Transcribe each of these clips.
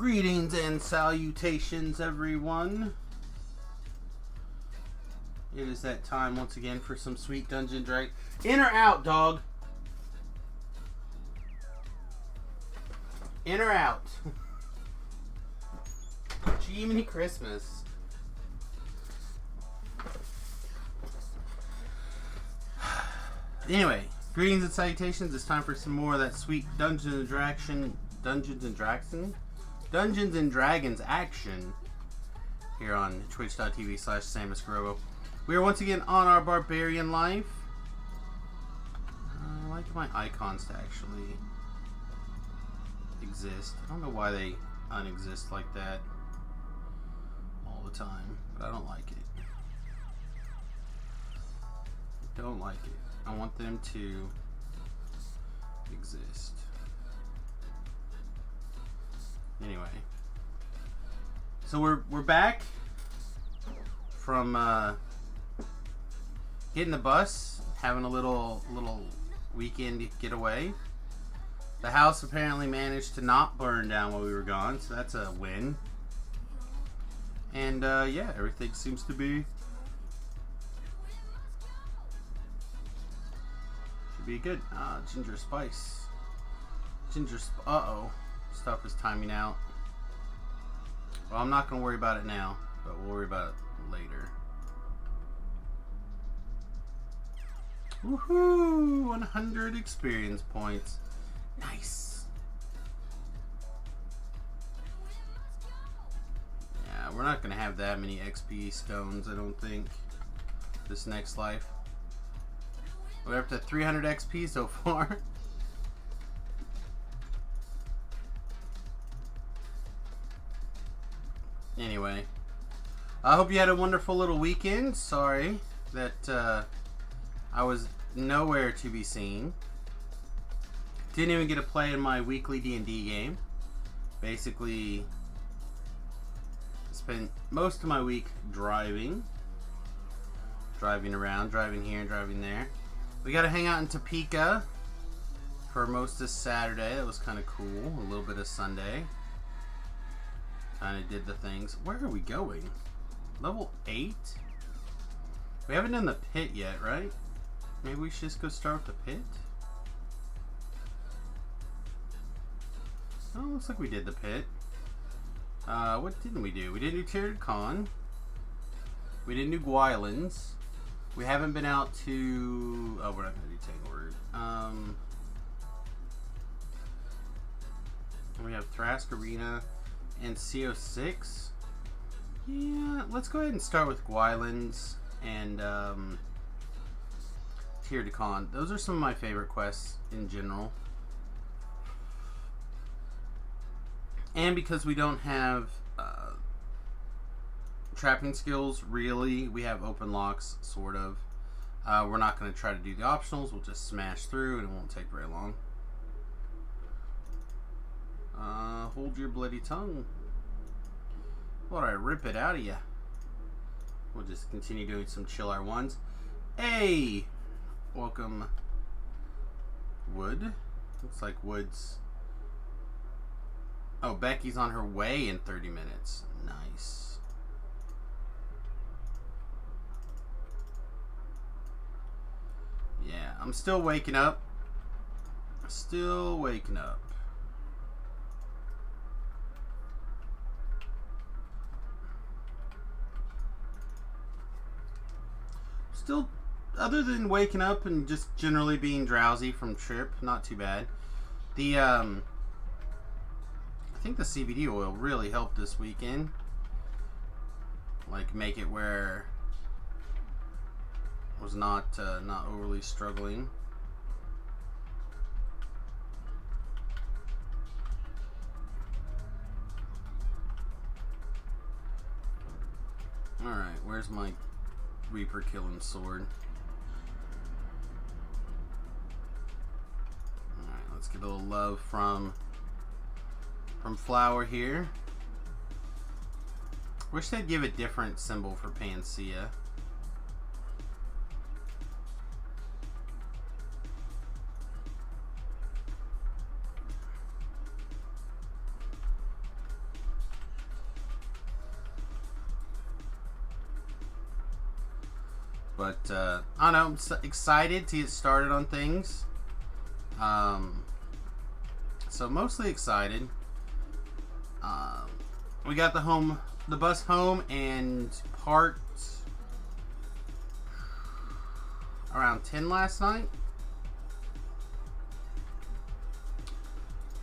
Greetings and salutations, everyone. It is that time once again for some sweet Dungeon Drag. In or out, dog? In or out? Jiminy Christmas. Anyway, greetings and salutations. It's time for some more of that sweet Dungeons and Dragons action here on twitch.tv/SamusGrobo. We are once again on our barbarian life. I like my icons to actually exist. I don't know why they unexist like that all the time, but I don't like it. I don't like it. I want them to exist. Anyway, so we're back from getting the bus, having a little weekend getaway. The house apparently managed to not burn down while we were gone, so that's a win. And yeah, everything seems to be should be good. Ginger spice. Uh-oh. Stuff is timing out. Well, I'm not going to worry about it now, but we'll worry about it later. Woohoo! 100 experience points. Nice. Yeah, we're not going to have that many XP stones, I don't think, this next life. We're up to 300 XP so far. Anyway, I hope you had a wonderful little weekend. Sorry that I was nowhere to be seen. Didn't even get to play in my weekly D&D game. Basically, spent most of my week driving around, driving here, driving there. We got to hang out in Topeka for most of Saturday. That was kind of cool. A little bit of Sunday. Kind of did the things. Where are we going? Level 8? We haven't done the pit yet, right? Maybe we should just go start with the pit? Oh, looks like we did the pit. What didn't we do? We didn't do Tiered Con. We didn't do Gwylands. We haven't been out to... Oh, we're not going to do Tangleword. We have Thrask Arena and CO6. Yeah, let's go ahead and start with Gwylands and Tiered Con. Those are some of my favorite quests in general. And because we don't have trapping skills, really, we have open locks, sort of. We're not going to try to do the optionals. We'll just smash through and it won't take very long. Hold your bloody tongue. Why'd I rip it out of you? We'll just continue doing some chill R1s. Hey! Welcome, Wood. Looks like Wood's... Oh, Becky's on her way in 30 minutes. Nice. Yeah, I'm still waking up. Still waking up. Still, other than waking up and just generally being drowsy from trip, not too bad. The I think the CBD oil really helped this weekend. Like, make it where I was not overly struggling. All right, where's my Reaper killing sword? Alright, let's get a little love from Flower here. Wish they'd give a different symbol for Panacea. But I don't know, I'm excited to get started on things. So mostly excited. We got the bus home and parked around 10 last night.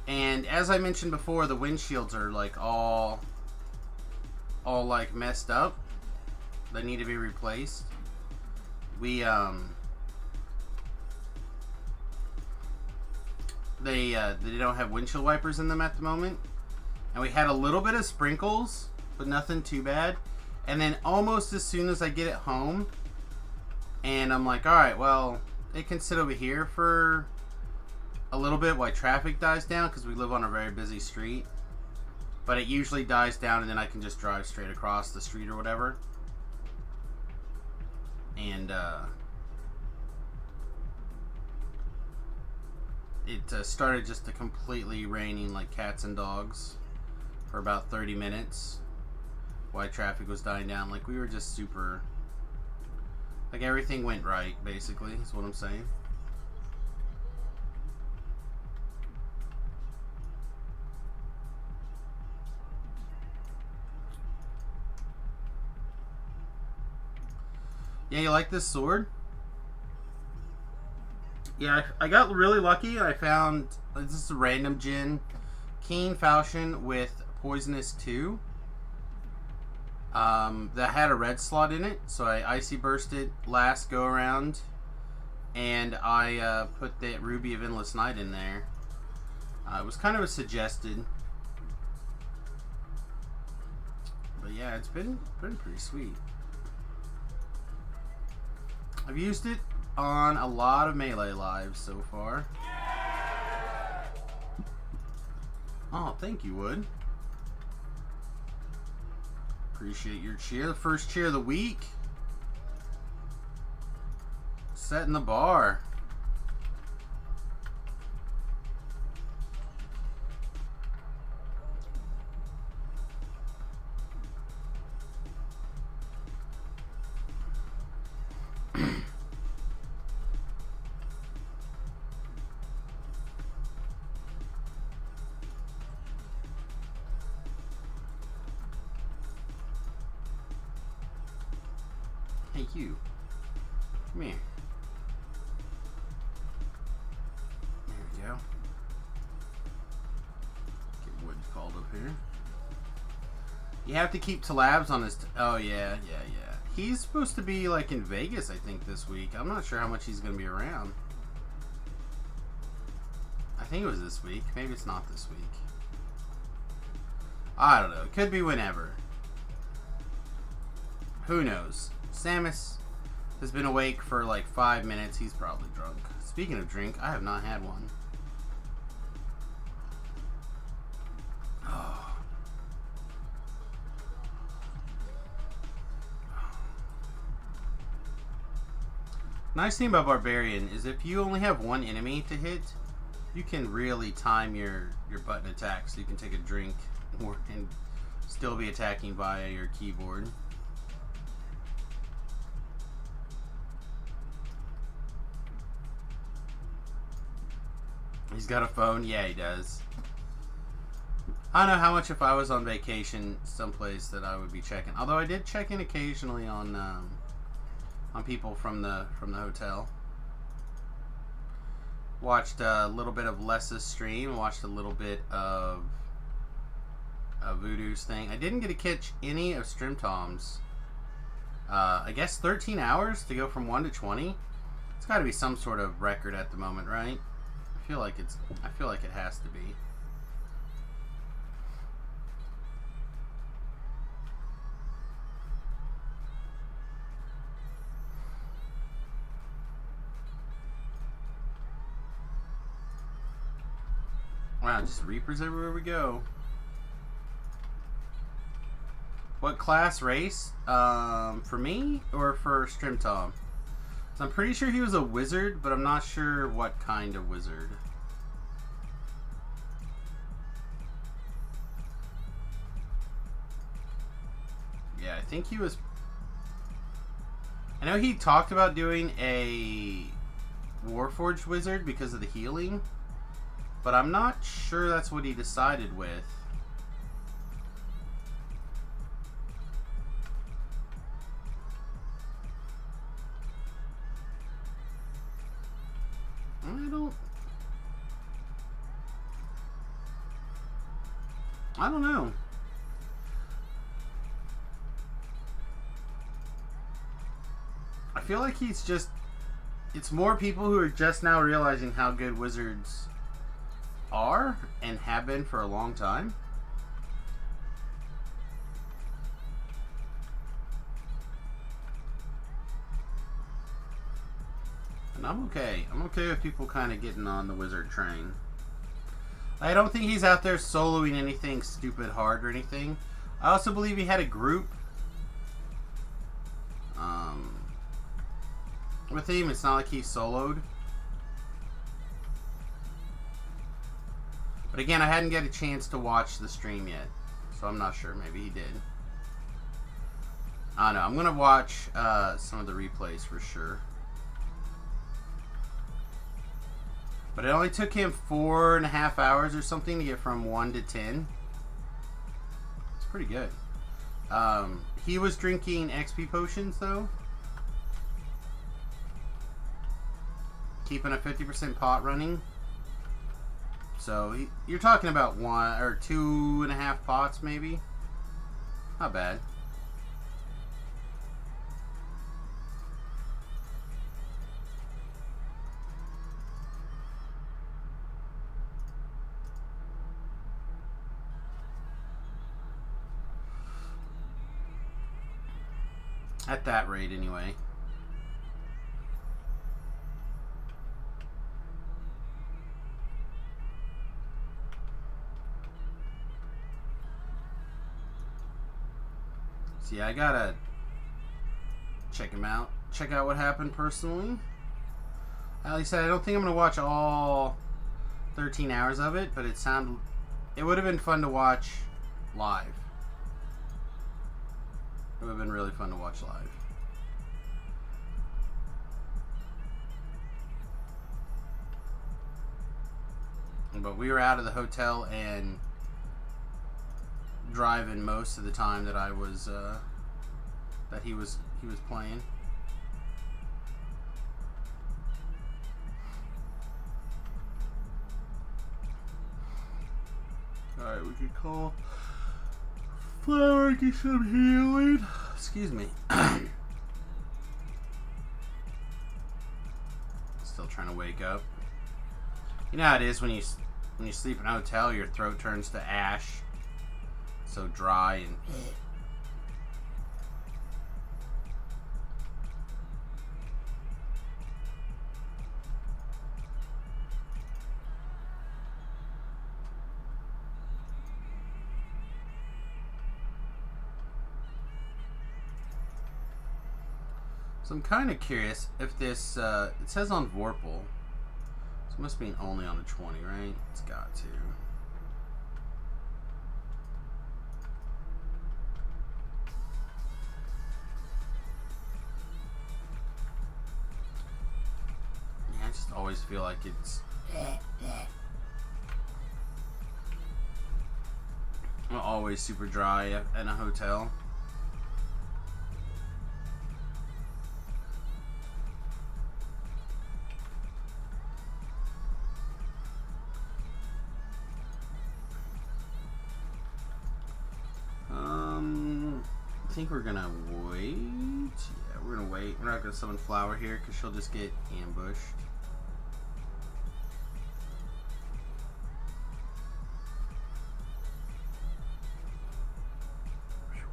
And as I mentioned before, the windshields are like all like messed up. They need to be replaced. We they don't have windshield wipers in them at the moment, and we had a little bit of sprinkles, but nothing too bad. And then almost as soon as I get it home, and I'm like, all right, well, it can sit over here for a little bit while traffic dies down, because we live on a very busy street. But it usually dies down, and then I can just drive straight across the street or whatever. And it started just to completely raining like cats and dogs for about 30 minutes while traffic was dying down. Like, we were just super, like, everything went right, basically, is what I'm saying. Yeah, you like this sword? Yeah, I got really lucky. I found, this is a random gin, Keen Falchion with Poisonous 2. That had a red slot in it, so I Icy Bursted last go around, and I put the Ruby of Endless Night in there. It was kind of a suggested, but yeah, it's been pretty sweet. I've used it on a lot of Melee lives so far. Oh, thank you, Wood. Appreciate your cheer. The first cheer of the week. Setting the bar. Hey, you. Come here. There we go. Get Wood called up here. You have to keep tabs on his... oh, yeah. He's supposed to be, like, in Vegas, I think, this week. I'm not sure how much he's going to be around. I think it was this week. Maybe it's not this week. I don't know. It could be whenever. Who knows? Samius has been awake for like 5 minutes. He's probably drunk. Speaking of drink, I have not had one. Oh. Nice thing about Barbarian is if you only have one enemy to hit, you can really time your button attack, so you can take a drink and still be attacking via your keyboard. He's got a phone? Yeah, he does. I don't know how much if I was on vacation someplace that I would be checking. Although I did check in occasionally on people from the hotel. Watched a little bit of Les's stream. Watched a little bit of Voodoo's thing. I didn't get to catch any of Strimtom's. I guess 13 hours to go from 1 to 20. It's got to be some sort of record at the moment, right? I feel like it has to be. Wow, just Reapers everywhere we go. What class race? For me or for Strimtom? So I'm pretty sure he was a wizard, but I'm not sure what kind of wizard. Yeah, I think he was... I know he talked about doing a Warforged Wizard because of the healing, but I'm not sure that's what he decided with. I don't know. I feel like he's just... It's more people who are just now realizing how good wizards are and have been for a long time. And I'm okay. I'm okay with people kind of getting on the wizard train. I don't think he's out there soloing anything stupid hard or anything. I also believe he had a group with him. It's not like he soloed. But again, I hadn't got a chance to watch the stream yet, so I'm not sure. Maybe he did. I don't know. I'm going to watch some of the replays for sure. But it only took him 4.5 hours or something to get from 1 to 10. It's pretty good. He was drinking XP potions though. Keeping a 50% pot running. So you're talking about 1 or 2.5 pots maybe. Not bad. At that rate, anyway. See, I gotta check him out. Check out what happened personally. At least I don't think I'm gonna watch all 13 hours of it, but it would have been fun to watch live. It would have been really fun to watch live. But we were out of the hotel and driving most of the time that I was that he was playing. Alright, we could call Flower, get some healing. Excuse me. Still trying to wake up. You know how it is when you sleep in a hotel, your throat turns to ash. So dry and... So I'm kind of curious if this, it says on Vorpal, so it must mean only on the 20, right? It's got to. Yeah, I just always feel like it's... always super dry in a hotel. I think we're gonna wait. Yeah, we're gonna wait. We're not gonna summon Flower here because she'll just get ambushed. Here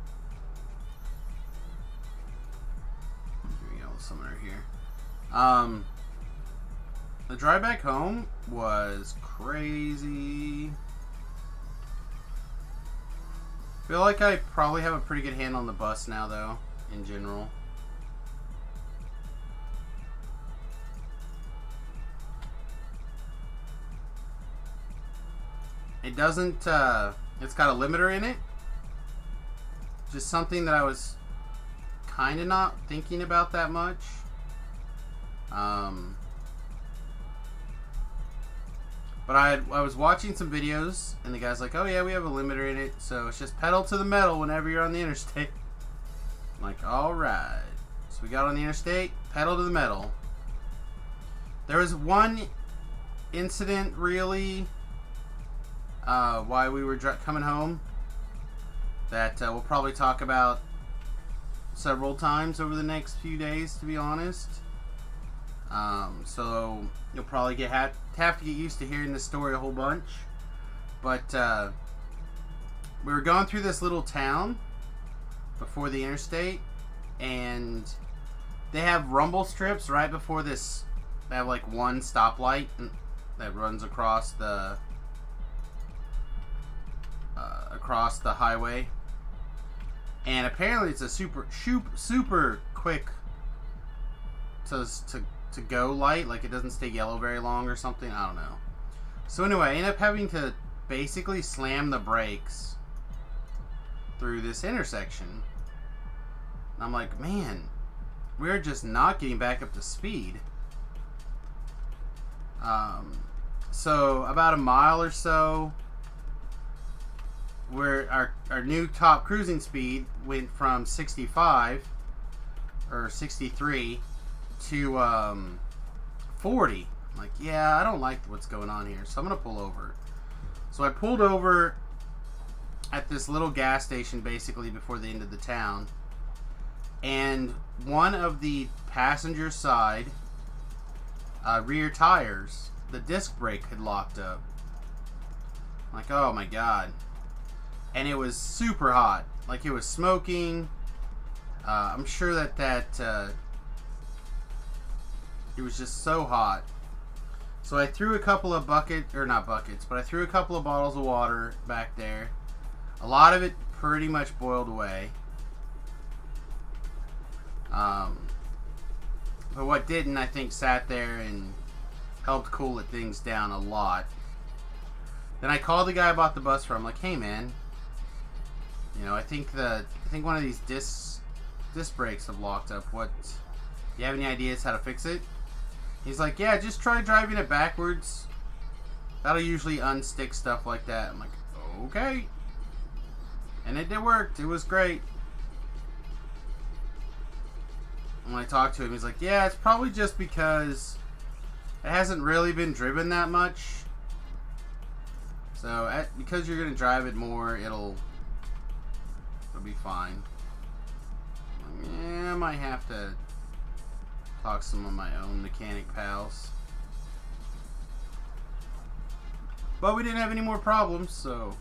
we go. We'll summon her here. The drive back home was crazy. I feel like I probably have a pretty good handle on the bus now, though, in general. It doesn't, it's got a limiter in it. Just something that I was kind of not thinking about that much. But I was watching some videos, and the guy's like, oh yeah, we have a limiter in it, so it's just pedal to the metal whenever you're on the interstate. I'm like, alright. So we got on the interstate, pedal to the metal. There was one incident, really, while we were coming home, that we'll probably talk about several times over the next few days, to be honest. So you'll probably have to get used to hearing this story a whole bunch. But we were going through this little town before the interstate, and they have rumble strips right before this. They have like one stoplight that runs across the highway, and apparently it's a super quick to go light. Like, it doesn't stay yellow very long or something. I don't know. So anyway, I ended up having to basically slam the brakes through this intersection. And I'm like, man, we're just not getting back up to speed. So about a mile or so, where our new top cruising speed went from 65 or 63 to 40. I'm like, yeah, I don't like what's going on here, so I'm gonna pull over. So I pulled over at this little gas station basically before the end of the town, and one of the passenger side rear tires, the disc brake had locked up. I'm like, oh my god. And it was super hot. Like, it was smoking. I'm sure that it was just so hot. So I threw a couple of I threw a couple of bottles of water back there. A lot of it pretty much boiled away. But what didn't, I think, sat there and helped cool things down a lot. Then I called the guy I bought the bus from. I'm like, hey man, you know, I think one of these disc brakes have locked up. What? Do you have any ideas how to fix it? He's like, yeah, just try driving it backwards. That'll usually unstick stuff like that. I'm like, okay. And it worked. It was great. When I talked to him, he's like, yeah, it's probably just because it hasn't really been driven that much. So, because you're going to drive it more, it'll be fine. Yeah, I might have to talk to some of my own mechanic pals. But we didn't have any more problems, so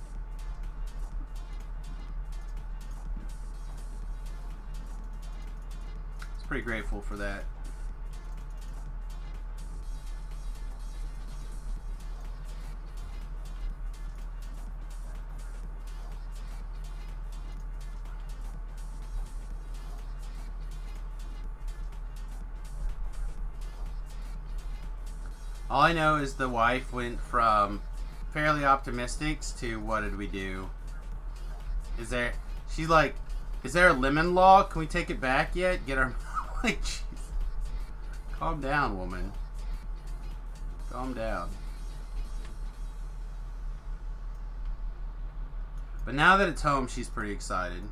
it's pretty grateful for that. All I know is the wife went from fairly optimistic to what did we do? She's like, is there a lemon law? Can we take it back yet? Get our, like, geez. Calm down, woman. Calm down. But now that it's home, she's pretty excited.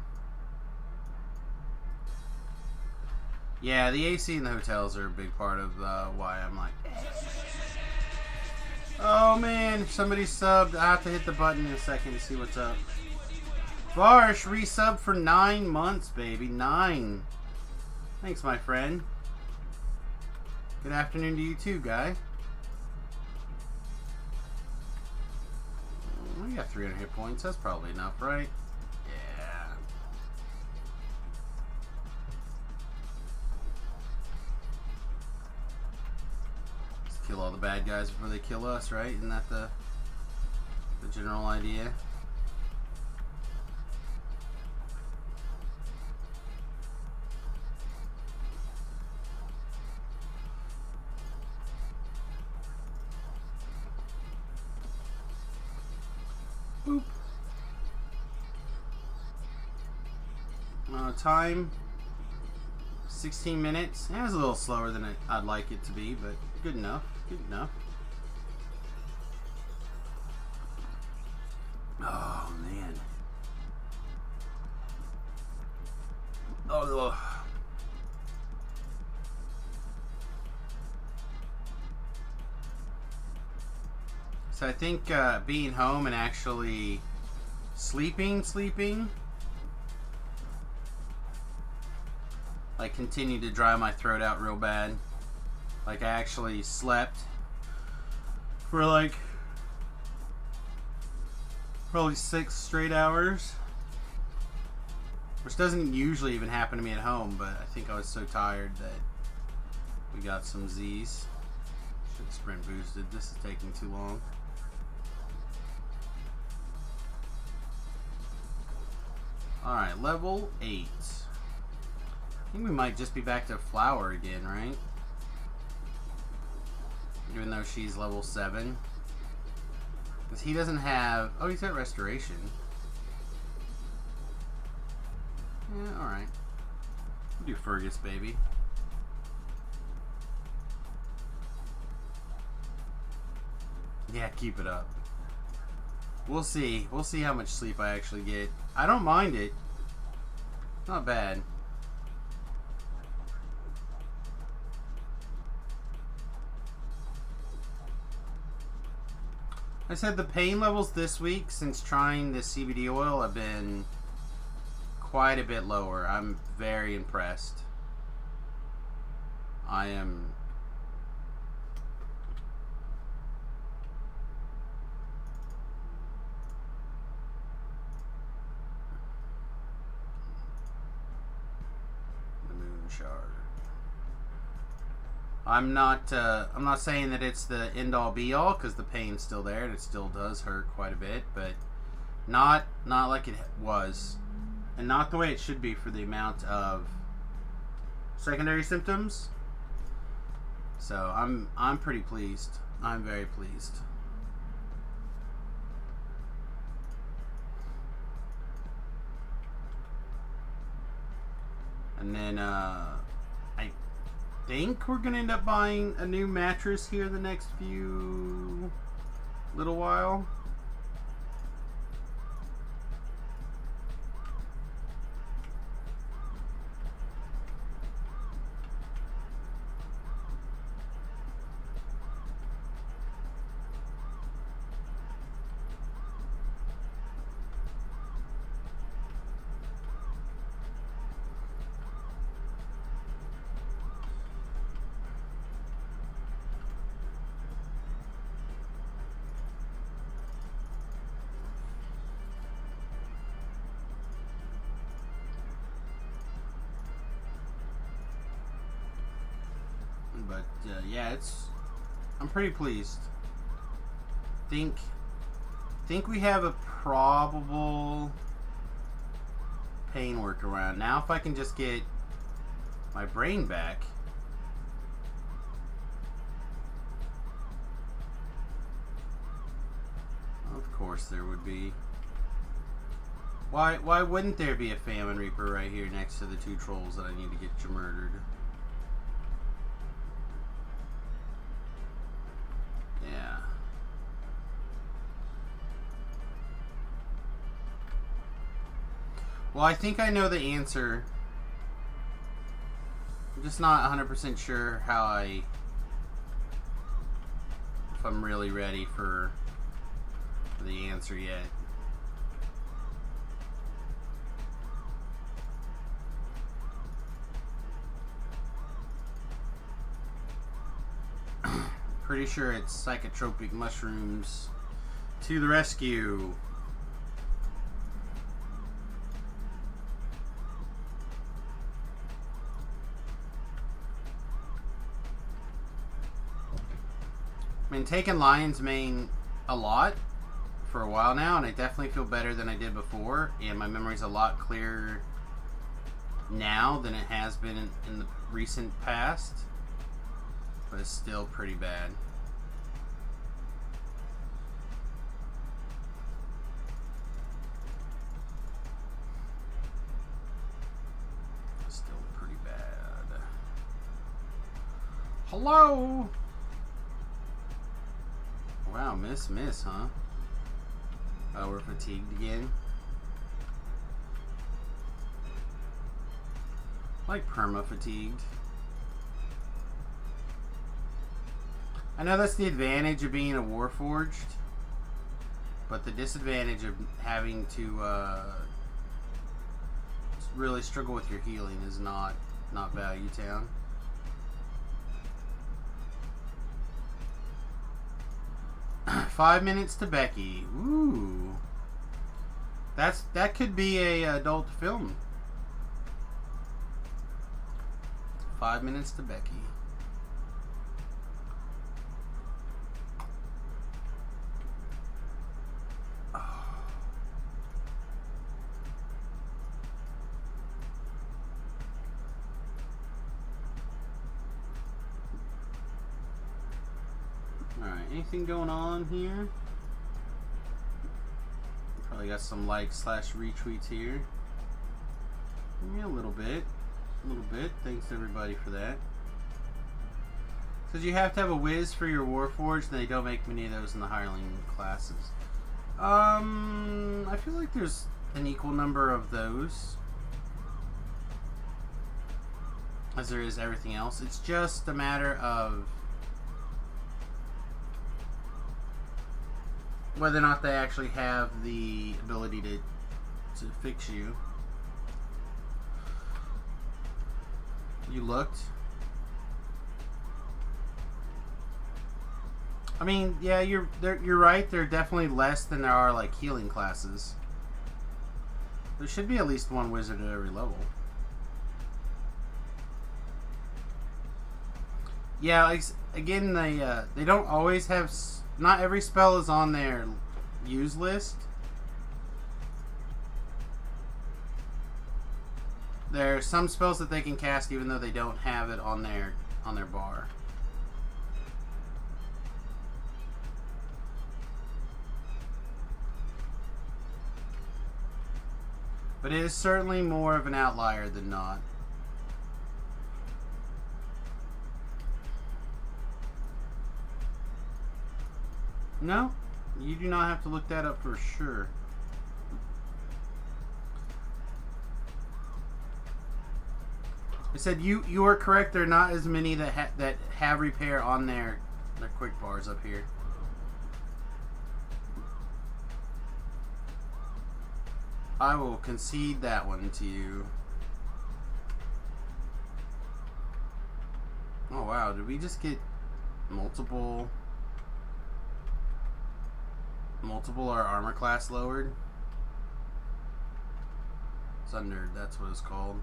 Yeah, the AC in the hotels are a big part of why I'm like, oh man, if somebody subbed, I have to hit the button in a second to see what's up. Varsh resubbed for 9 months, baby. 9. Thanks, my friend. Good afternoon to you too, guy. We got 300 hit points. That's probably enough, right? Yeah. Let's kill all the bad guys before they kill us, right? Isn't that the general idea? Boop. Time 16 minutes. It was a little slower than I'd like it to be, but good enough. Good enough. Oh, man. Oh, so I think being home and actually sleeping, like continued to dry my throat out real bad. Like I actually slept for like probably 6 straight hours, which doesn't usually even happen to me at home, but I think I was so tired that we got some Z's. Should have sprint boosted. This is taking too long. Alright, level 8. I think we might just be back to Flower again, right? Even though she's level 7. Because he doesn't have... Oh, he's got Restoration. Yeah, alright. We'll do Fergus, baby. Yeah, keep it up. We'll see. We'll see how much sleep I actually get. I don't mind it. Not bad. I said the pain levels this week since trying the CBD oil have been quite a bit lower. I'm very impressed. I am... The moon shard. I'm not saying that it's the end all be all, because the pain's still there and it still does hurt quite a bit, but not like it was, and not the way it should be for the amount of secondary symptoms. So I'm pretty pleased. I'm very pleased. And then I think we're gonna end up buying a new mattress here the next little while. But yeah, I'm pretty pleased. Think we have a probable pain workaround. Now if I can just get my brain back. Of course there would be. Why wouldn't there be a Famine Reaper right here next to the 2 trolls that I need to get murdered? Yeah. Well, I think I know the answer. I'm just not 100% sure if I'm really ready for the answer yet. Pretty sure it's psychotropic mushrooms to the rescue. I've been taking Lion's Mane a lot for a while now, and I definitely feel better than I did before, and my memory's a lot clearer now than it has been in the recent past. But it's still pretty bad. Still pretty bad. Hello? Wow, miss, huh? Oh, we're fatigued again. Like perma-fatigued. I know that's the advantage of being a Warforged, but the disadvantage of having to really struggle with your healing is not Value Town. "5 minutes to Becky." Ooh, that could be a adult film. 5 minutes to Becky. Alright, anything going on here? Probably got some likes / retweets here. Yeah, a little bit. Thanks to everybody for that. Says you have to have a whiz for your Warforged, and they don't make many of those in the hireling classes. I feel like there's an equal number of those as there is everything else. It's just a matter of whether or not they actually have the ability to fix you. You looked. I mean, yeah, you're right. There are definitely less than there are like healing classes. There should be at least one wizard at every level. Yeah, like, again, they don't always have. Not every spell is on their use list. There are some spells that they can cast even though they don't have it on their bar. But it is certainly more of an outlier than not. No, you do not have to look that up for sure. I said you are correct. There are not as many that have repair on their quick bars up here. I will concede that one to you. Oh wow, did we just get multiple our armor class lowered? Sundered, that's what it's called.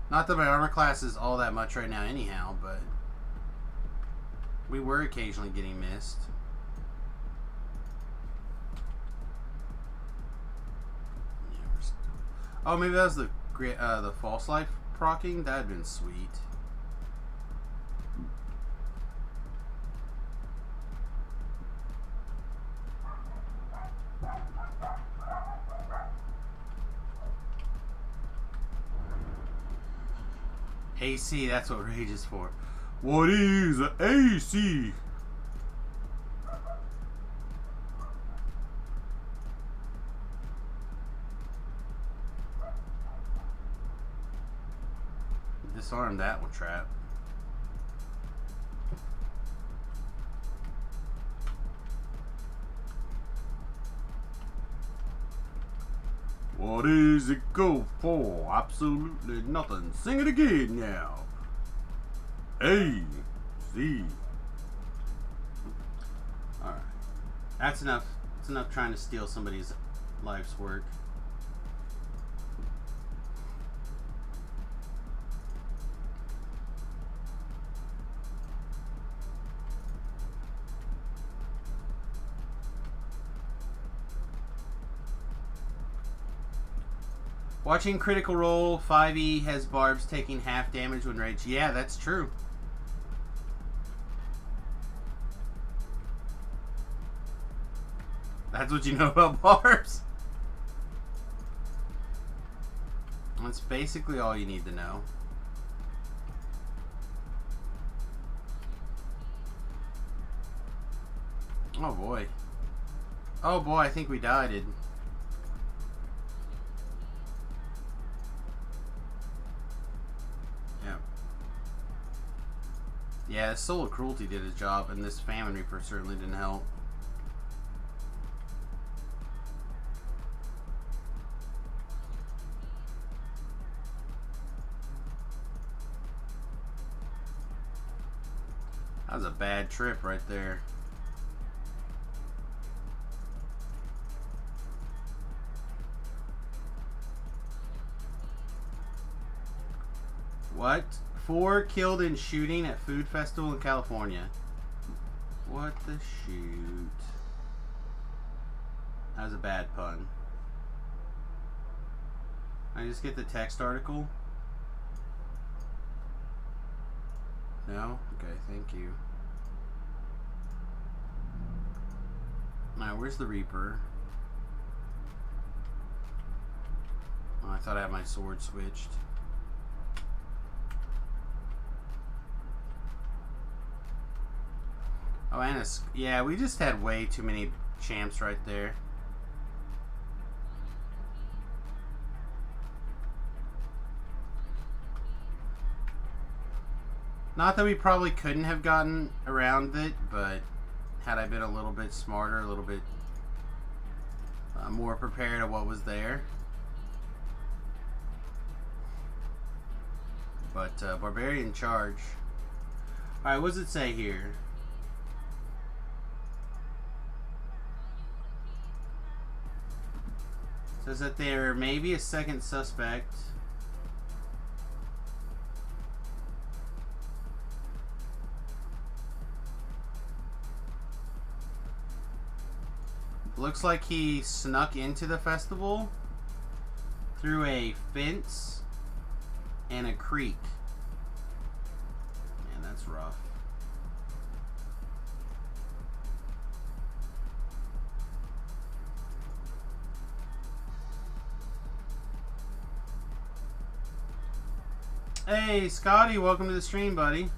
Not that my armor class is all that much right now anyhow, but we were occasionally getting missed. Oh, maybe that was the false life proccing? That'd been sweet. AC, that's what rage is for. What is AC? Disarm that one trap. What does it go for? Absolutely nothing. Sing it again now. A, C. Alright. That's enough. That's enough trying to steal somebody's life's work. Watching Critical Role, 5e has barbs taking half damage when raged. Yeah, that's true. That's what you know about barbs? That's basically all you need to know. Oh boy. Oh boy, I think we died. Yeah. Yeah, Solar Cruelty did his job, and this Famine Reaper certainly didn't help. That was a bad trip right there. What? 4 killed in shooting at food festival in California. What the shoot? That was a bad pun. I just get the text article? No? Okay, thank you. Now, where's the Reaper? Oh, I thought I had my sword switched. Oh, and yeah, we just had way too many champs right there. Not that we probably couldn't have gotten around it, but had I been a little bit smarter, a little bit more prepared of what was there. But Barbarian charge. Alright, what does it say here? It says that there may be a second suspect. Looks like he snuck into the festival through a fence and a creek. Man, that's rough. Hey, Scotty, welcome to the stream, buddy.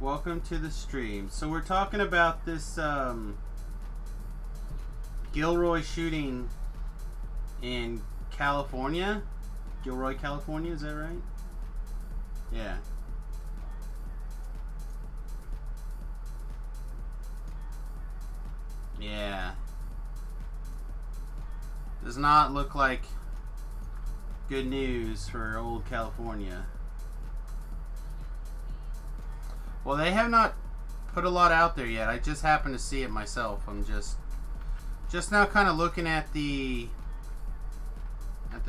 Welcome to the stream. So we're talking about this Gilroy shooting in California. Gilroy, California, is that right? Yeah. Yeah. Does not look like good news for old California. Well, they have not put a lot out there yet. I just happened to see it myself. I'm just now kind of looking at the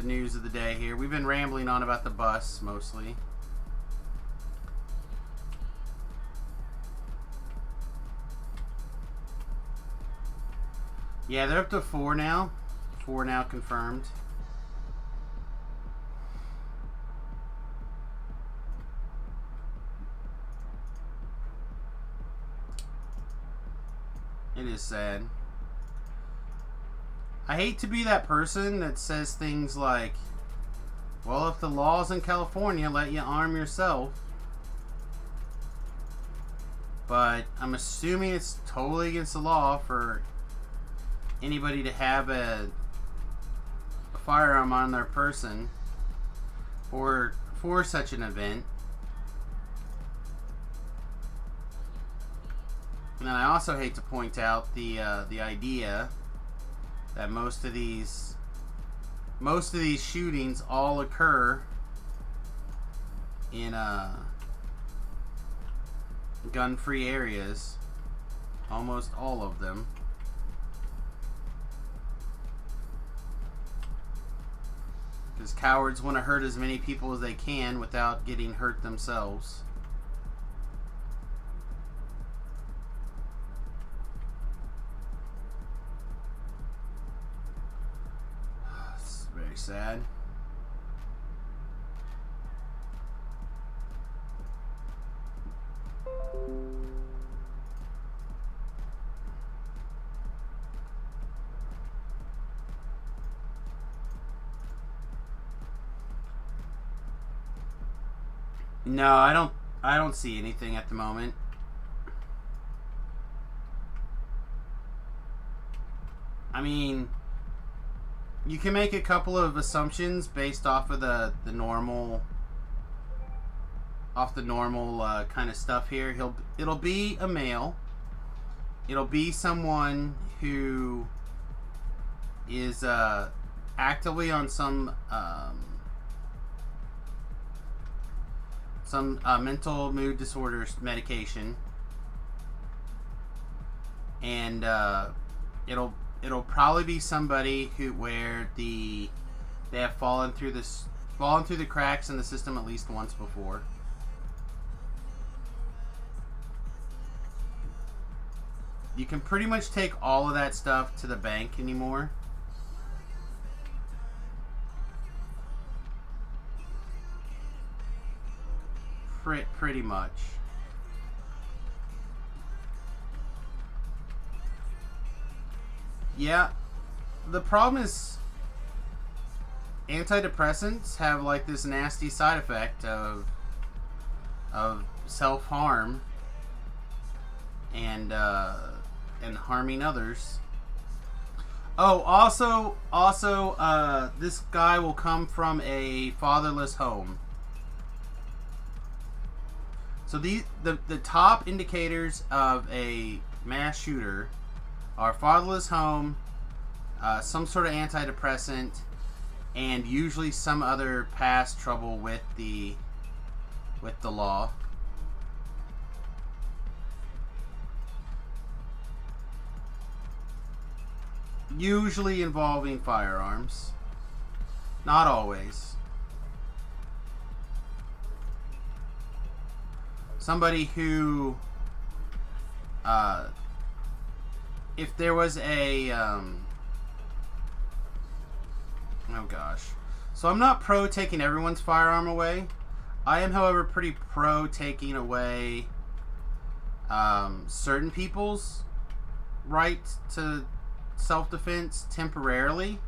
news of the day here. We've been rambling on about the bus mostly. Yeah, they're up to 4 now. 4 now confirmed. It is sad. I hate to be that person that says things like, well, if the laws in California let you arm yourself, but I'm assuming it's totally against the law for anybody to have a firearm on their person for such an event. And I also hate to point out the idea that most of these shootings all occur in gun-free areas. Almost all of them. Because cowards want to hurt as many people as they can without getting hurt themselves. It's very sad. No, I don't see anything at the moment. I mean, you can make a couple of assumptions based off of the normal kind of stuff here. It'll be a male. It'll be someone who is actively on some mental mood disorders medication, and it'll probably be somebody where they have fallen through the cracks in the system at least once before. You can pretty much take all of that stuff to the bank anymore. Pretty much. Yeah, the problem is antidepressants have like this nasty side effect of self-harm and harming others. Oh, also, this guy will come from a fatherless home. So the top indicators of a mass shooter are fatherless home, some sort of antidepressant, and usually some other past trouble with the law. Usually involving firearms. Not always. Somebody who, if there was a, oh gosh. So I'm not pro taking everyone's firearm away. I am, however, pretty pro taking away certain people's right to self-defense temporarily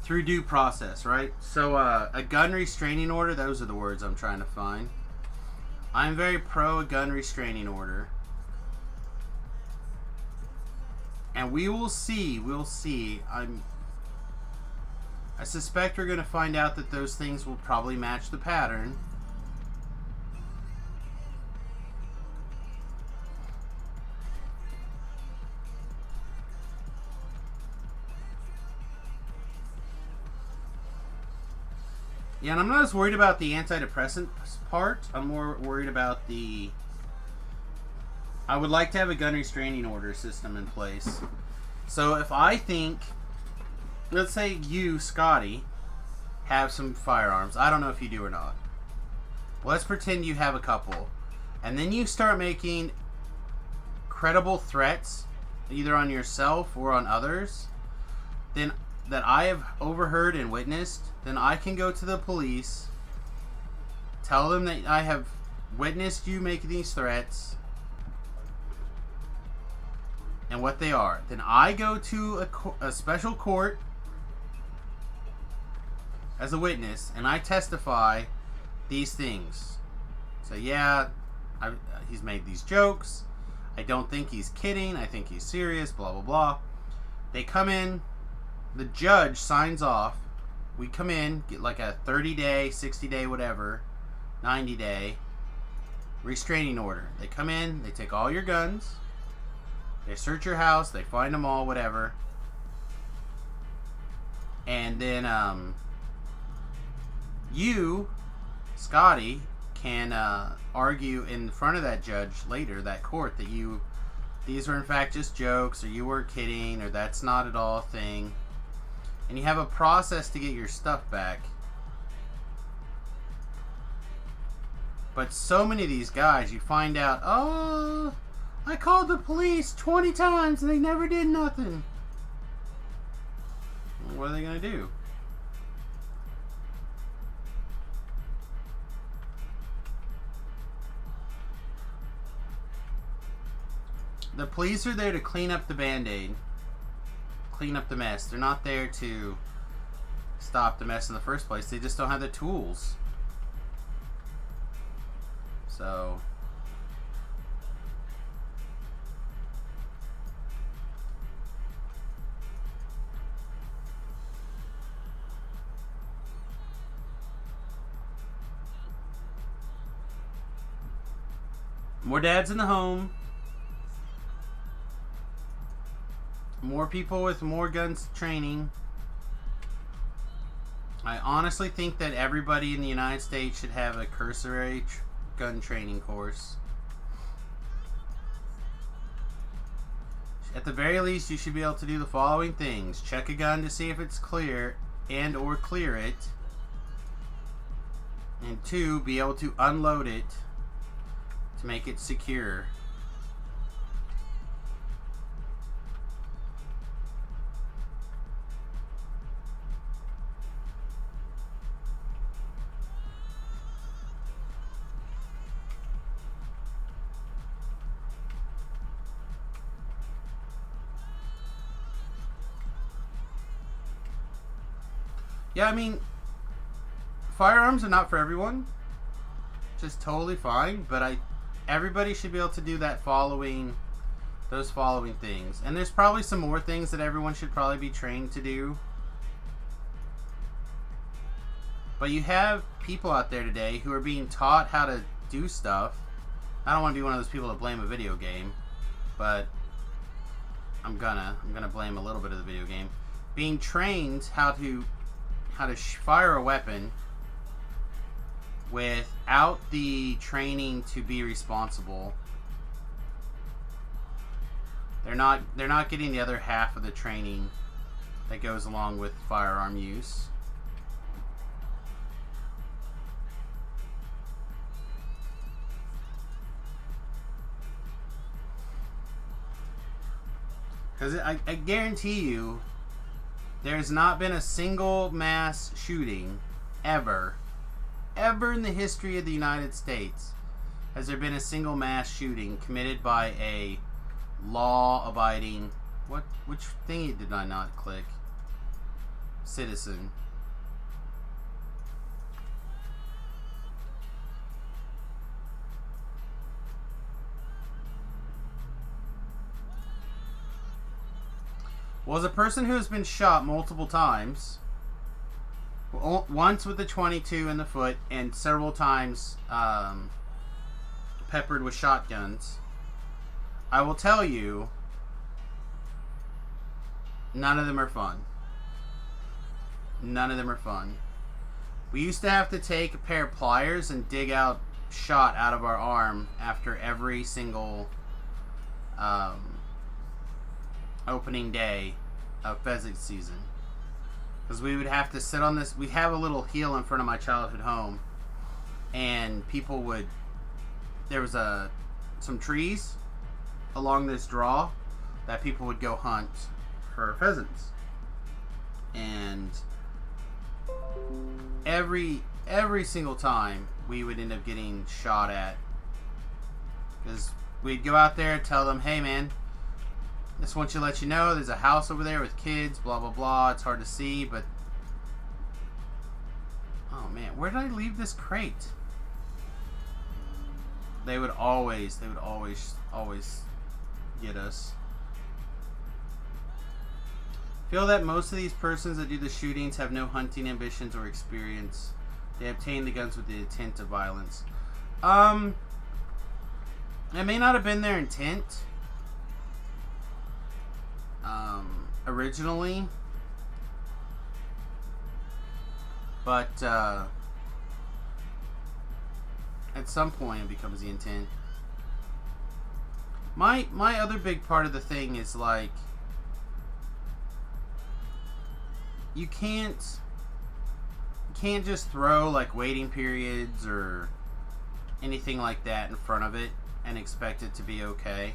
through due process, right? So a gun restraining order, those are the words I'm trying to find. I'm very pro a gun restraining order. And we'll see. I suspect we're going to find out that those things will probably match the pattern. Yeah, and I'm not as worried about the antidepressant part. I'm more worried about I would like to have a gun restraining order system in place. So if I think, let's say you, Scotty, have some firearms. I don't know if you do or not. Let's pretend you have a couple. And then you start making credible threats, either on yourself or on others, then that I have overheard and witnessed, then I can go to the police, tell them that I have witnessed you making these threats and what they are. Then I go to a special court as a witness and I testify these things. So yeah, he's made these jokes. I don't think he's kidding. I think he's serious, blah, blah, blah. They come in. The judge signs off. We come in, get like a 30-day, 60-day, whatever, 90-day restraining order. They come in, they take all your guns, they search your house, they find them all, whatever. And then you, Scotty, can argue in front of that judge later, that court, that these were in fact just jokes, or you were kidding, or that's not at all a thing. And you have a process to get your stuff back. But so many of these guys, you find out, oh, I called the police 20 times and they never did nothing. What are they going to do? The police are there to clean up the Band-Aid. Clean up the mess. They're not there to stop the mess in the first place. They just don't have the tools. So More dads in the home. More people with more guns training. I honestly think that everybody in the United States should have a cursory gun training course. At the very least, you should be able to do the following things. Check a gun to see if it's clear and or clear it. And 2, be able to unload it to make it secure. Yeah, I mean, firearms are not for everyone. Just totally fine, but everybody should be able to do those following things. And there's probably some more things that everyone should probably be trained to do. But you have people out there today who are being taught how to do stuff. I don't want to be one of those people that blame a video game, but I'm gonna blame a little bit of the video game. Being trained how to fire a weapon without the training to be responsible. They're not getting the other half of the training that goes along with firearm use. Because I guarantee you, there's not been a single mass shooting ever in the history of the United States has there been a single mass shooting committed by a law-abiding, which thingy did I not click? Citizen. Was a person who has been shot multiple times, once with a .22 in the foot and several times peppered with shotguns. I will tell you, none of them are fun. None of them are fun. We used to have to take a pair of pliers and dig out shot out of our arm after every single opening day of pheasant season, because we would have to sit on this. We'd have a little hill in front of my childhood home, and there was some trees along this draw that people would go hunt for pheasants, and every single time we would end up getting shot at, because we'd go out there and tell them, hey man, just want to let you know there's a house over there with kids, blah blah blah, it's hard to see, but oh man, where did I leave this crate? They would always get us. Feel that most of these persons that do the shootings have no hunting ambitions or experience. They obtain the guns with the intent of violence. It may not have been their intent originally, but at some point it becomes the intent. My other big part of the thing is, like, you can't just throw like waiting periods or anything like that in front of it and expect it to be okay,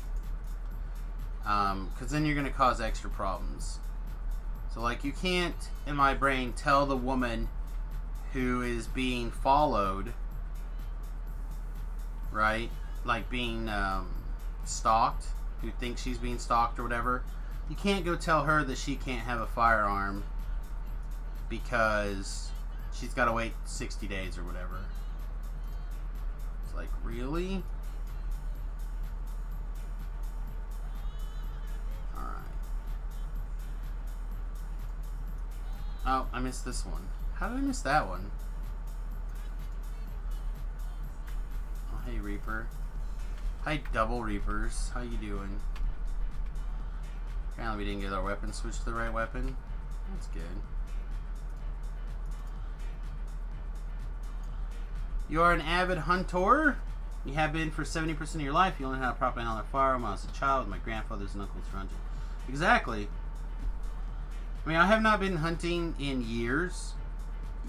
because then you're going to cause extra problems. So like, you can't, in my brain, tell the woman who is being followed, right, like being stalked, who thinks she's being stalked or whatever, you can't go tell her that she can't have a firearm because she's got to wait 60 days or whatever. It's like, really? Alright. Oh, I missed this one. How did I miss that one? Oh, hey, Reaper. Hi, Double Reapers. How you doing? Apparently we didn't get our weapon switched to the right weapon. That's good. You are an avid hunter. You have been for 70% of your life. You learned how to properly handle a firearm when I was a child with my grandfathers and uncles around you. Exactly. I mean, I have not been hunting in years.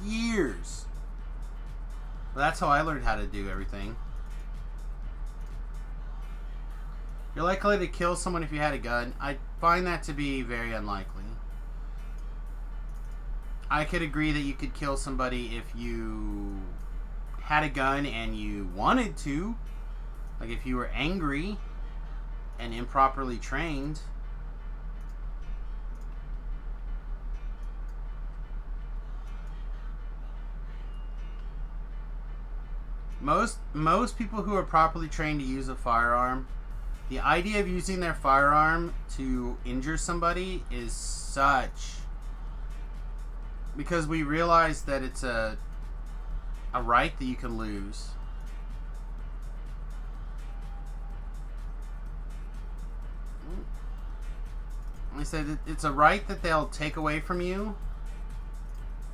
Years. But that's how I learned how to do everything. You're likely to kill someone if you had a gun. I find that to be very unlikely. I could agree that you could kill somebody if you had a gun and you wanted to. Like if you were angry and improperly trained. Most people who are properly trained to use a firearm, the idea of using their firearm to injure somebody is such, because we realize that it's a right that you can lose. I said it's a right that they'll take away from you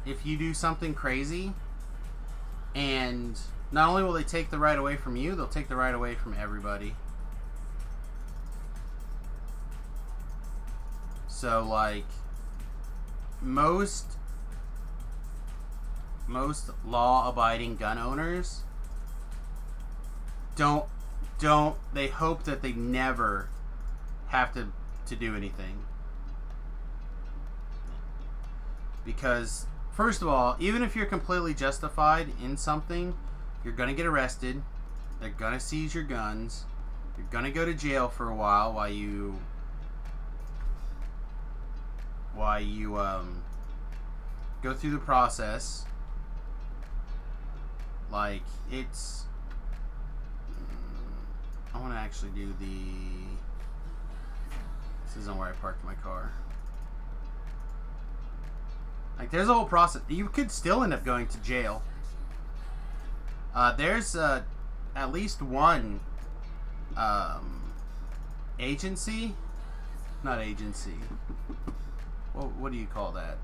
if you do something crazy, and not only will they take the right away from you, they'll take the right away from everybody. So, like, most law-abiding gun owners they hope that they never have to do anything. Because, first of all, even if you're completely justified in something, you're going to get arrested. They're going to seize your guns. You're going to go to jail for a while you go through the process. Like, it's... I want to actually do this isn't where I parked my car. Like, there's a whole process. You could still end up going to jail. There's at least one agency. Not agency. What do you call that?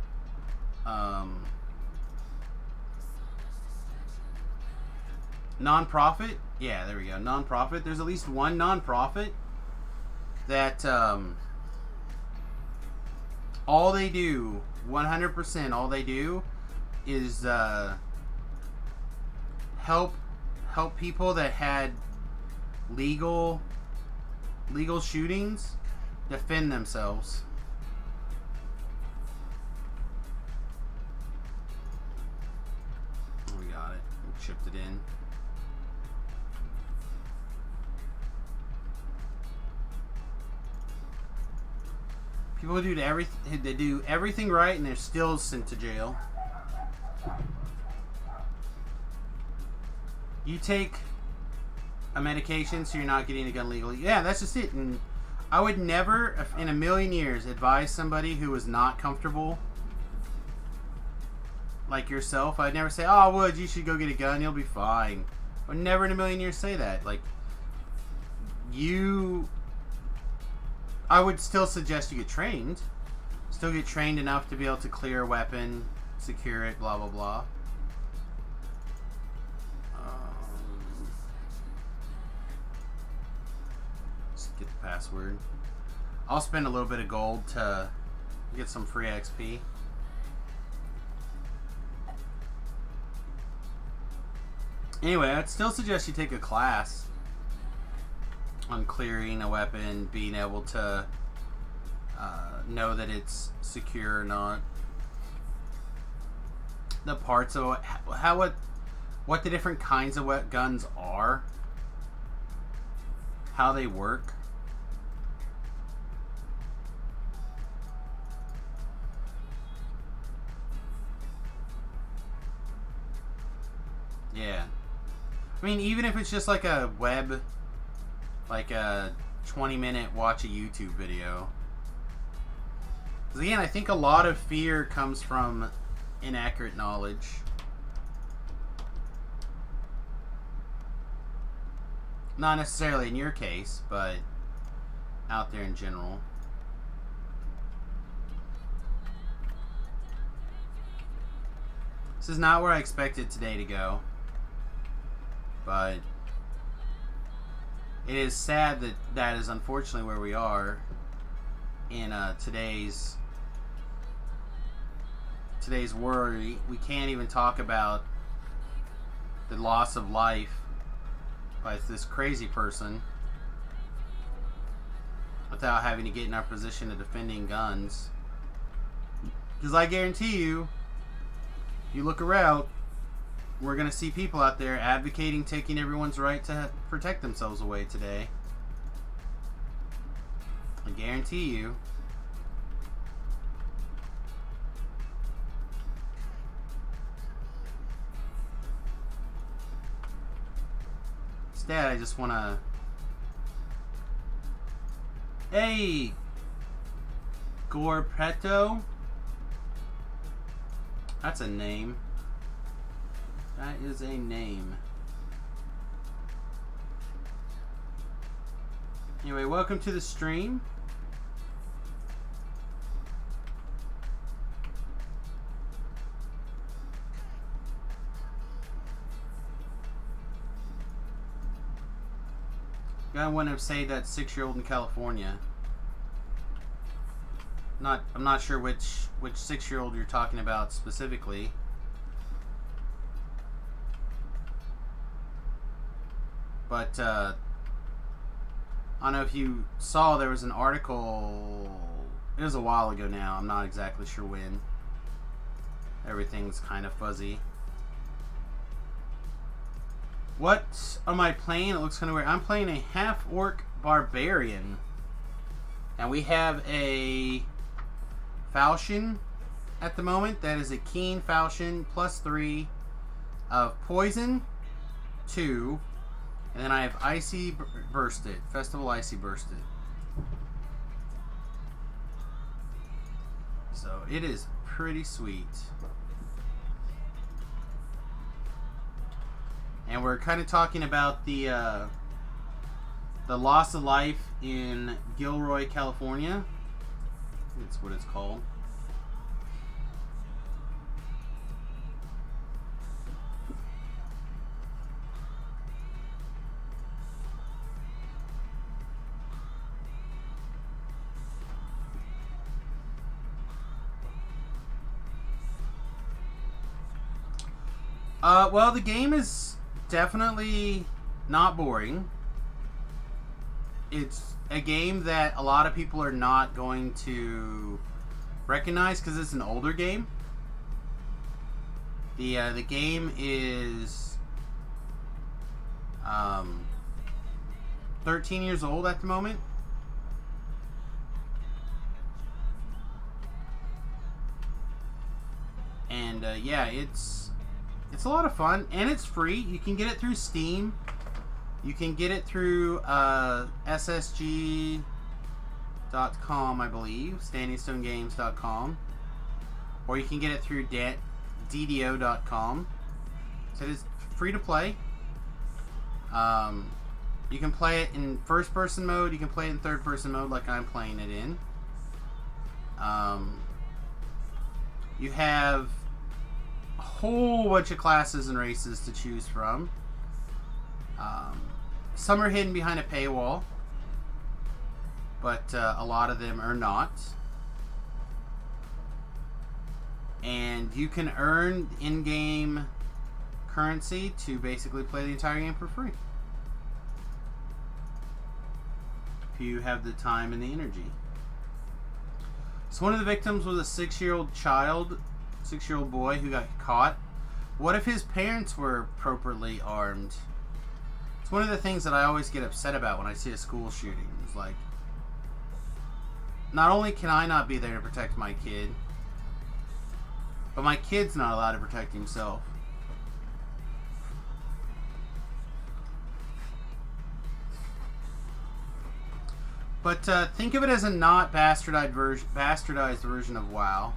Non-profit? Yeah, there we go. Non-profit. There's at least one non-profit that all they do, 100%, all they do is help people that had legal shootings defend themselves. We got it. We chipped it in. People do everything. They do everything right, and they're still sent to jail. You take a medication so you're not getting a gun legally. Yeah, that's just it. And I would never, in a million years, advise somebody who is not comfortable, like yourself. I'd never say, "Oh, Wood, you should go get a gun. You'll be fine." I would never in a million years say that. Like, I would still suggest you get trained. Still get trained enough to be able to clear a weapon, secure it, blah, blah, blah. Just get the password. I'll spend a little bit of gold to get some free XP. Anyway, I'd still suggest you take a class on clearing a weapon, being able to know that it's secure or not. The parts of what the different kinds of guns are, how they work. Yeah. I mean, even if it's just like a web, like a 20-minute watch a YouTube video. Because again, I think a lot of fear comes from inaccurate knowledge. Not necessarily in your case, but out there in general. This is not where I expected today to go, but it is sad that that is unfortunately where we are in today's worry. We can't even talk about the loss of life by this crazy person without having to get in our position of defending guns. Because I guarantee you, you look around, we're going to see people out there advocating taking everyone's right to protect themselves away today. I guarantee you. Instead, I just want to... Hey! Gorpeto? That's a name. That is a name. Anyway, welcome to the stream. I want to say that 6-year-old in California. I'm not sure which 6-year-old you're talking about specifically. But I don't know if you saw, there was an article. It was a while ago now. I'm not exactly sure when. Everything's kind of fuzzy. What am I playing? It looks kind of weird. I'm playing a half-orc barbarian. And we have a falchion at the moment. That is a keen falchion, +3 of poison, 2. And then I have Icy Bursted. Festival Icy Bursted. So it is pretty sweet. And we're kind of talking about the loss of life in Gilroy, California. That's what it's called. Well, the game is definitely not boring. It's a game that a lot of people are not going to recognize because it's an older game. The game is 13 years old at the moment. And yeah, it's a lot of fun, and it's free. You can get it through Steam. You can get it through SSG.com, I believe, StandingStoneGames.com, or you can get it through DDo.com. So it is free to play. You can play it in first-person mode. You can play it in third-person mode, like I'm playing it in. You have a whole bunch of classes and races to choose from. Some are hidden behind a paywall, but a lot of them are not. And you can earn in-game currency to basically play the entire game for free, if you have the time and the energy. So one of the victims was a 6-year-old boy who got caught. What if his parents were appropriately armed? It's one of the things that I always get upset about when I see a school shooting. It's like, not only can I not be there to protect my kid, but my kid's not allowed to protect himself. But think of it as a not bastardized version of WoW.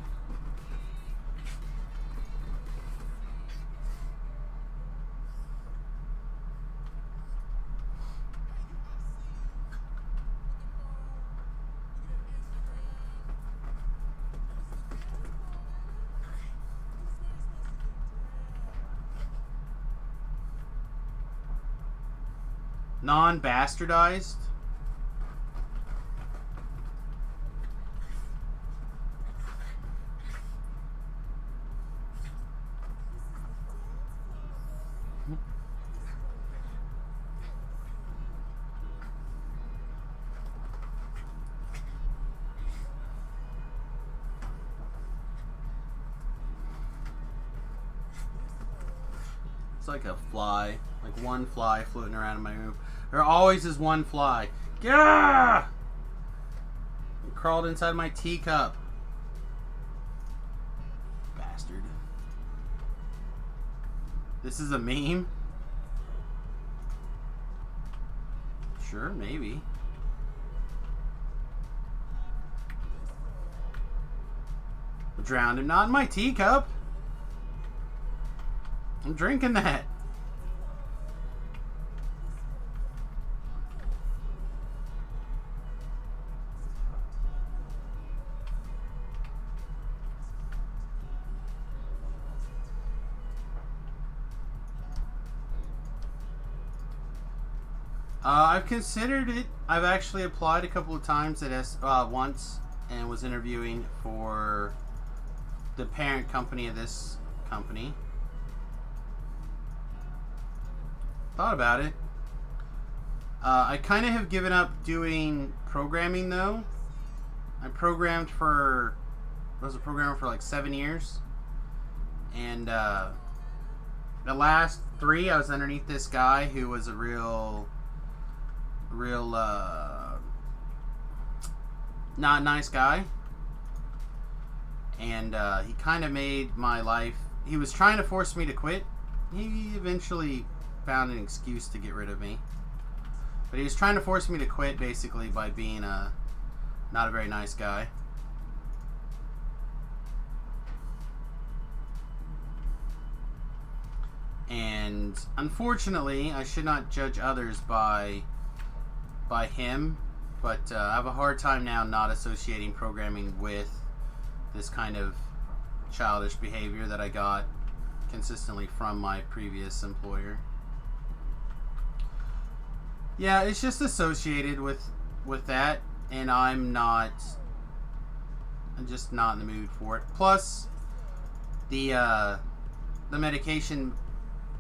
Non-bastardized? It's like a fly. Like one fly floating around in my room. There always is one fly. Gah! It crawled inside my teacup. Bastard. This is a meme? Sure, maybe. I drowned him. Not in my teacup. I'm drinking that. I've considered it. I've actually applied a couple of times at once and was interviewing for the parent company of this company. Thought about it. I kind of have given up doing programming though. I was a programmer for like 7 years. And the last 3 I was underneath this guy who was a real not nice guy. And he kind of made my life, he was trying to force me to quit. He eventually found an excuse to get rid of me. But he was trying to force me to quit basically by being not a very nice guy. And unfortunately, I should not judge others by him, but I have a hard time now not associating programming with this kind of childish behavior that I got consistently from my previous employer. Yeah, it's just associated with that, and I'm just not in the mood for it. Plus, the medication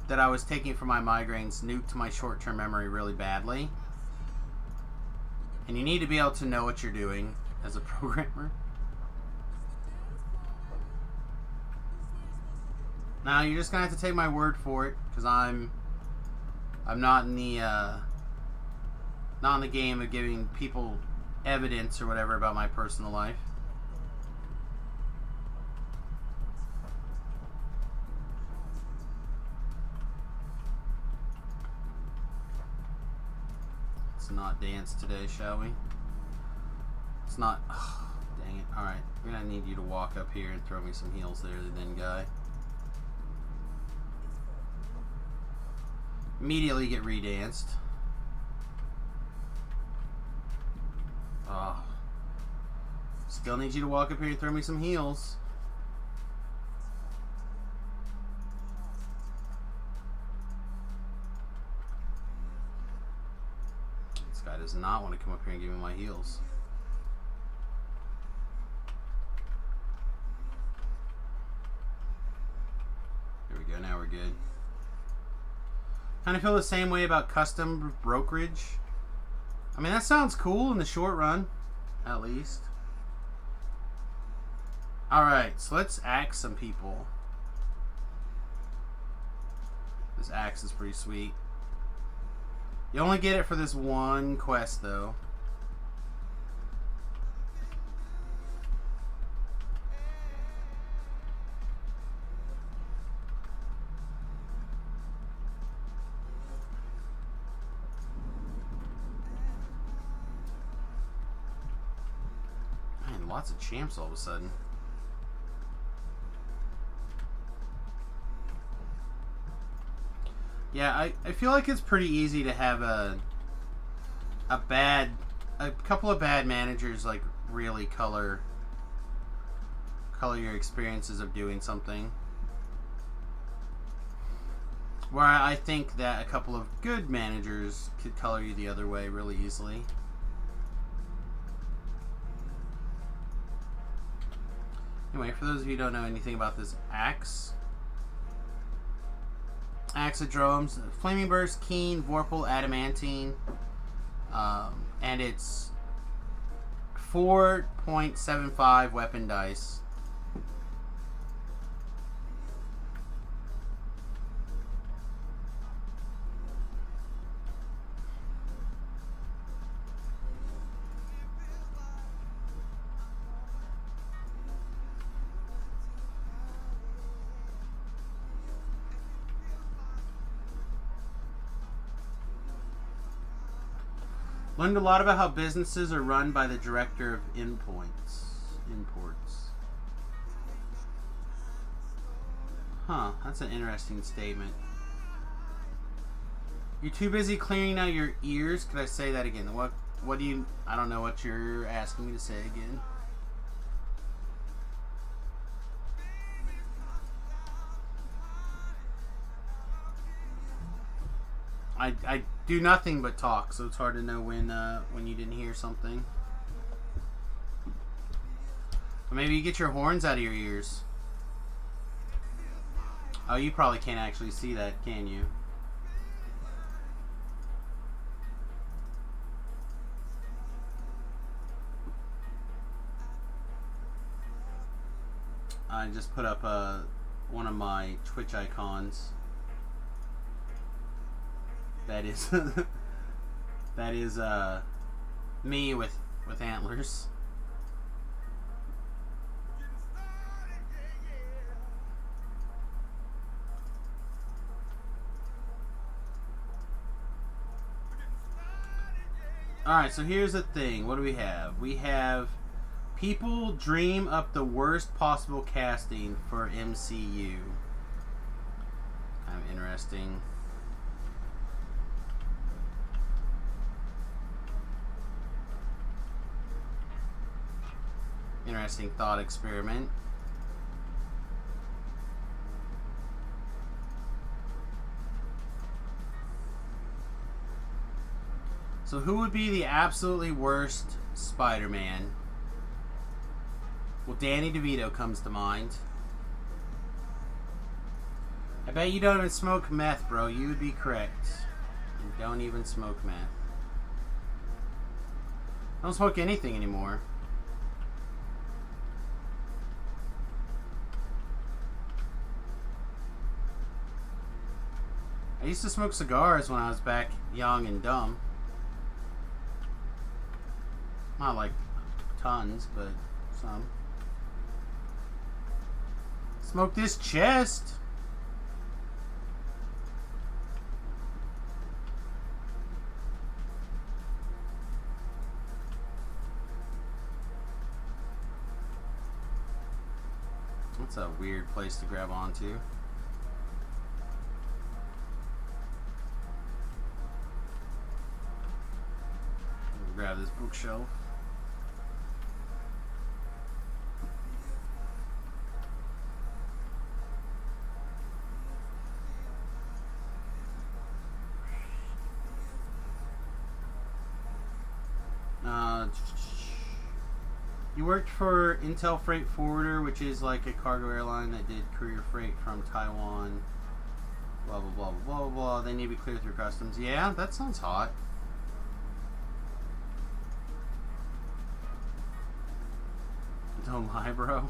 that I was taking for my migraines nuked my short-term memory really badly. And you need to be able to know what you're doing as a programmer. Now you're just gonna have to take my word for it, because I'm not in the game of giving people evidence or whatever about my personal life. Let's not dance today, shall we? It's not. Oh, dang it. Alright, we're gonna need you to walk up here and throw me some heals there, then, guy. Immediately get redanced. Oh. Still need you to walk up here and throw me some heals. This guy does not want to come up here and give me my heals. There we go, now we're good. Kind of feel the same way about custom brokerage. I mean, that sounds cool in the short run, at least. Alright, so let's axe some people. This axe is pretty sweet. You only get it for this one quest, though. Lots of champs all of a sudden. Yeah, I feel like it's pretty easy to have a couple of bad managers like really color your experiences of doing something. Where I think that a couple of good managers could color you the other way really easily. Anyway, for those of you who don't know anything about this axe, Axodromes, Flaming Burst, Keen, Vorpal, Adamantine, and it's 4.75 weapon dice. Learned a lot about how businesses are run by the director of imports. Huh, that's an interesting statement. You're too busy clearing out your ears. Could I say that again? What do you... I don't know what you're asking me to say again. I do nothing but talk, so it's hard to know when you didn't hear something. Or maybe you get your horns out of your ears. Oh, you probably can't actually see that, can you? I just put up one of my Twitch icons. That is that is me with antlers. Alright, so here's the thing. What do we have? We have people dream up the worst possible casting for MCU. Kind of interesting. Interesting thought experiment. So who would be the absolutely worst Spider-Man? Well, Danny DeVito comes to mind. I bet you don't even smoke meth, bro. You would be correct. You don't even smoke meth. I don't smoke anything anymore. I used to smoke cigars when I was back young and dumb. Not like tons, but some. Smoke this chest. That's a weird place to grab onto. Grab this bookshelf. You worked for Intel Freight Forwarder, which is like a cargo airline that did courier freight from Taiwan. Blah blah blah blah blah blah. They need to be cleared through customs. Yeah, that sounds hot. Don't lie, bro.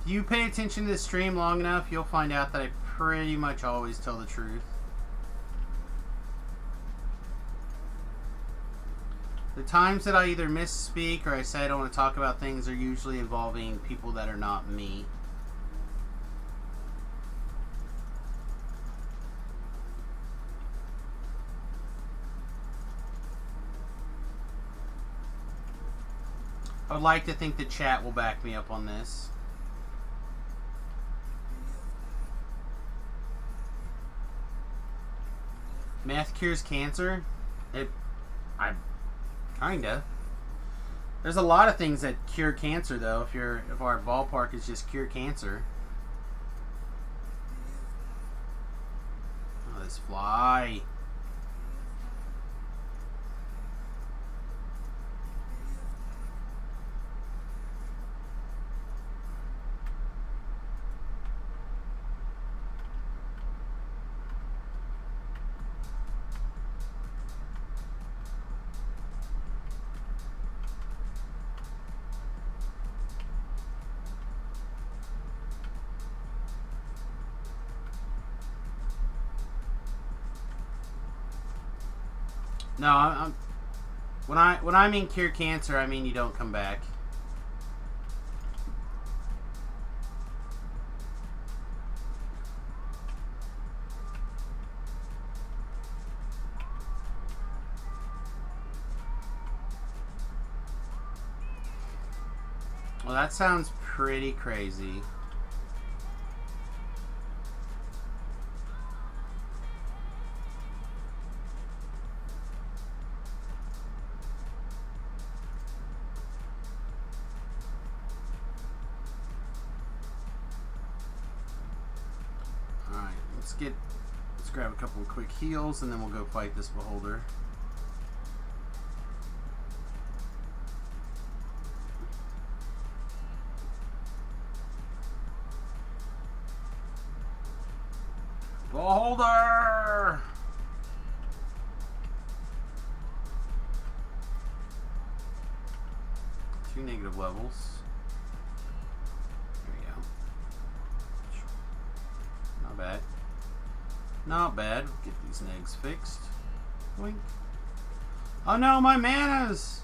If you pay attention to the stream long enough, you'll find out that I pretty much always tell the truth. The times that I either misspeak or I say I don't want to talk about things are usually involving people that are not me. I would like to think the chat will back me up on this. Meth cures cancer? Kinda. There's a lot of things that cure cancer, though. If our ballpark is just cure cancer. this fly. No, when I mean cure cancer, I mean you don't come back. Well, that sounds pretty crazy. Let's grab a couple of quick heals and then we'll go fight this beholder. Beholder! Two negative levels. There we go. Not bad. Not bad. Get these negs fixed. Wink. Oh no, my manas!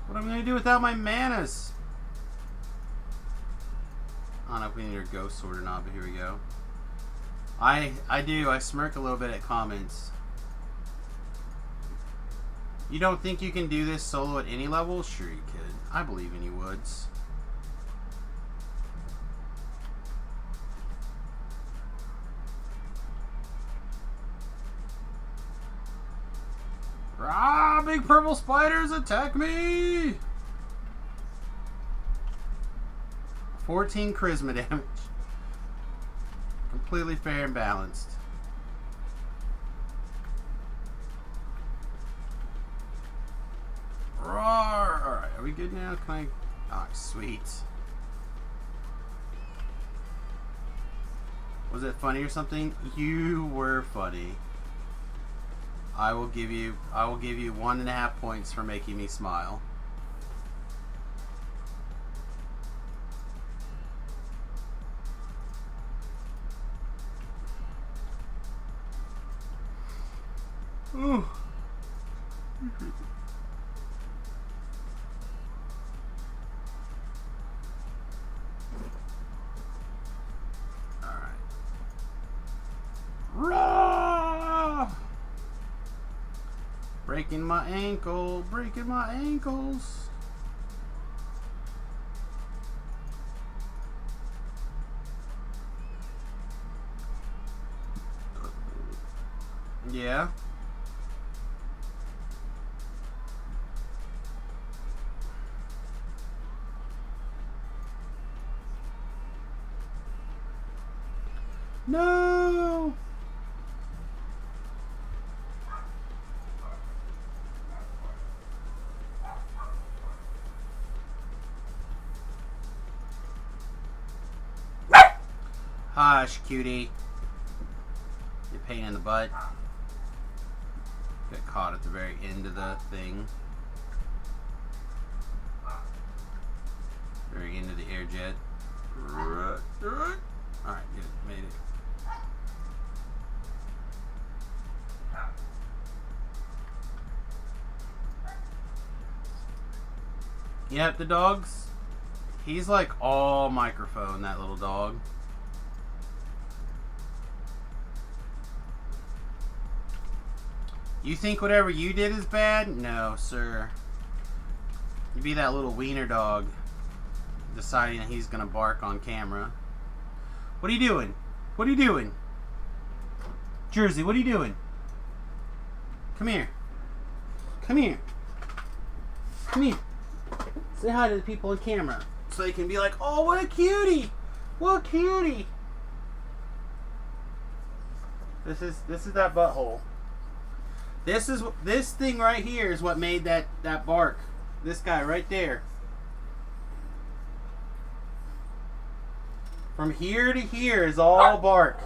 What am I going to do without my manas? I don't know if we need our ghost sword or not, but here we go. I do. I smirk a little bit at comments. You don't think you can do this solo at any level? Sure you could. I believe in you, Woods. Ah, big purple spiders attack me! 14 charisma damage. Completely fair and balanced. Roar! Alright, are we good now? Can I... Ah, sweet. Was it funny or something? You were funny. I will give you 1.5 points for making me smile. Ooh. Alright. Rah! Breaking my ankle, breaking my ankles. Yeah. No! Hush, cutie. You're a pain in the butt. Got caught at the very end of the thing. Very end of the air jet. Alright, good. Made it. Yep, the dog's... He's like all microphone, that little dog. You think whatever you did is bad? No, sir. You be that little wiener dog deciding that he's gonna bark on camera. What are you doing? What are you doing? Jersey, what are you doing? Come here. Come here. Come here. Say hi to the people on camera so they can be like, oh, what a cutie! What a cutie! This is that butthole. This thing right here is what made that bark. This guy right there. From here to here is all bark.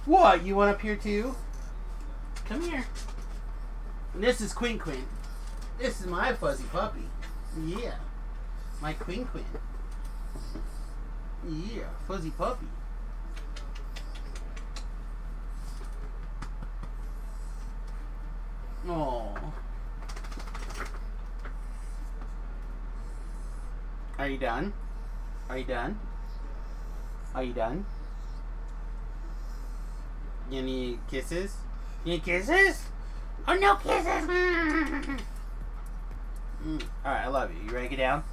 What? You want up here too? Come here. And this is Quinn. This is my fuzzy puppy. Yeah. My Quinn. Yeah, fuzzy puppy. Oh. Are you done? Are you done? Are you done? You need kisses? You need kisses? Oh, no kisses! Alright, I love you. You ready to get down?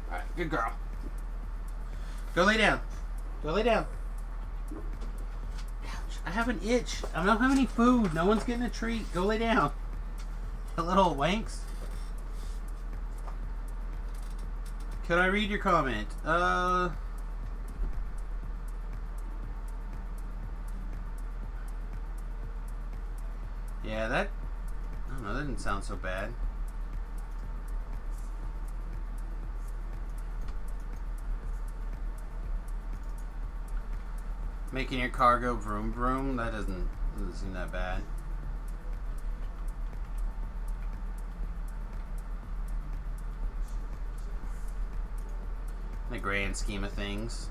Alright, good girl. Go lay down. Go lay down. Ouch, I have an itch. I don't have any food. No one's getting a treat. Go lay down. You little wanks. Could I read your comment? Yeah, that... I don't know, that didn't sound so bad. Making your car go vroom vroom, that doesn't seem that bad. In the grand scheme of things.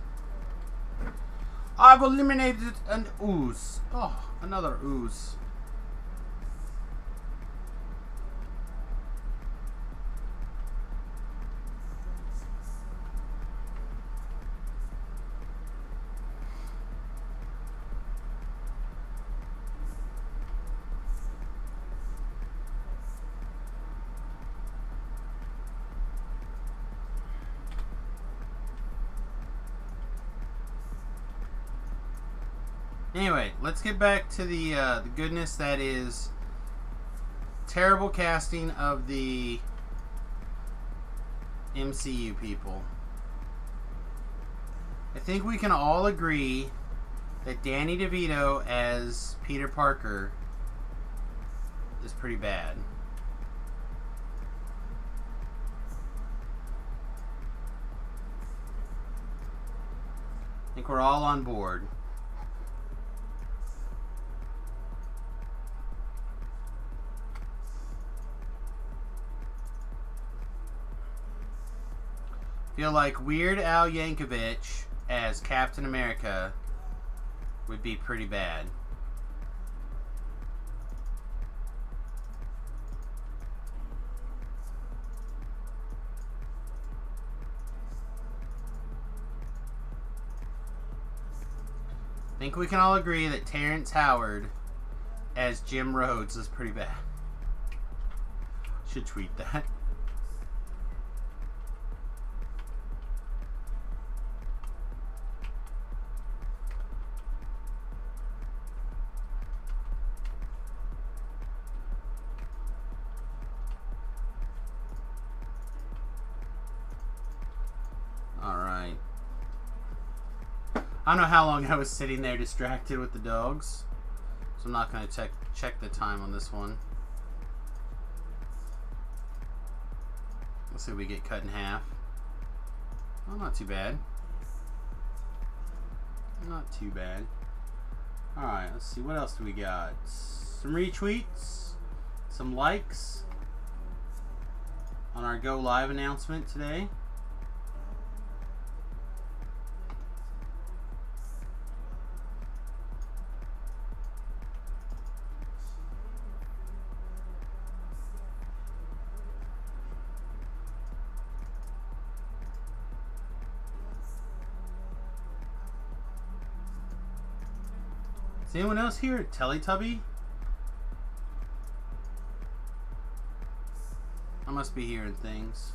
I've eliminated an ooze. Oh, another ooze. Anyway, let's get back to the goodness that is terrible casting of the MCU people. I think we can all agree that Danny DeVito as Peter Parker is pretty bad. I think we're all on board. Feel like Weird Al Yankovic as Captain America would be pretty bad. I think we can all agree that Terrence Howard as Jim Rhodes is pretty bad. Should tweet that. I don't know how long I was sitting there distracted with the dogs, so I'm not going to check the time on this one. Let's see if we get cut in half. Well, not too bad. Not too bad. Alright, let's see. What else do we got? Some retweets. Some likes on our Go Live announcement today. Is anyone else here at Teletubby? I must be hearing things.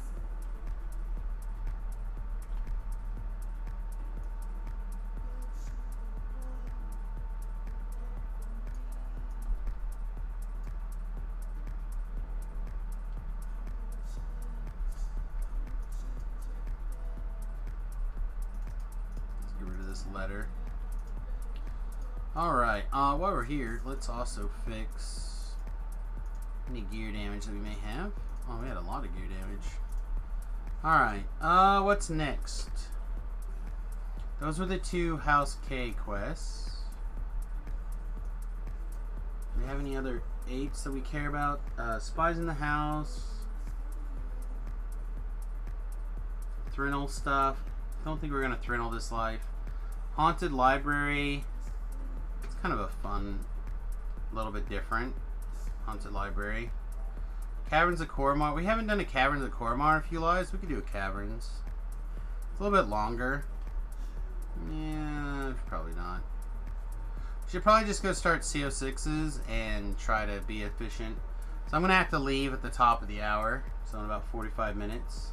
Let's get rid of this letter. Alright, while we're here, let's also fix any gear damage that we may have. Oh, we had a lot of gear damage. Alright, what's next? Those were the 2 House K quests. Do we have any other 8s that we care about? Spies in the House. Thrinnle stuff. Don't think we're going to Thrinnle this life. Haunted Library. It's kind of a fun, little bit different. Haunted Library. Caverns of Coromar. We haven't done a Caverns of Coromar in a few lives. We could do a Caverns. It's a little bit longer. Yeah, probably not. Should probably just go start CO6s and try to be efficient. So I'm going to have to leave at the top of the hour. So in about 45 minutes.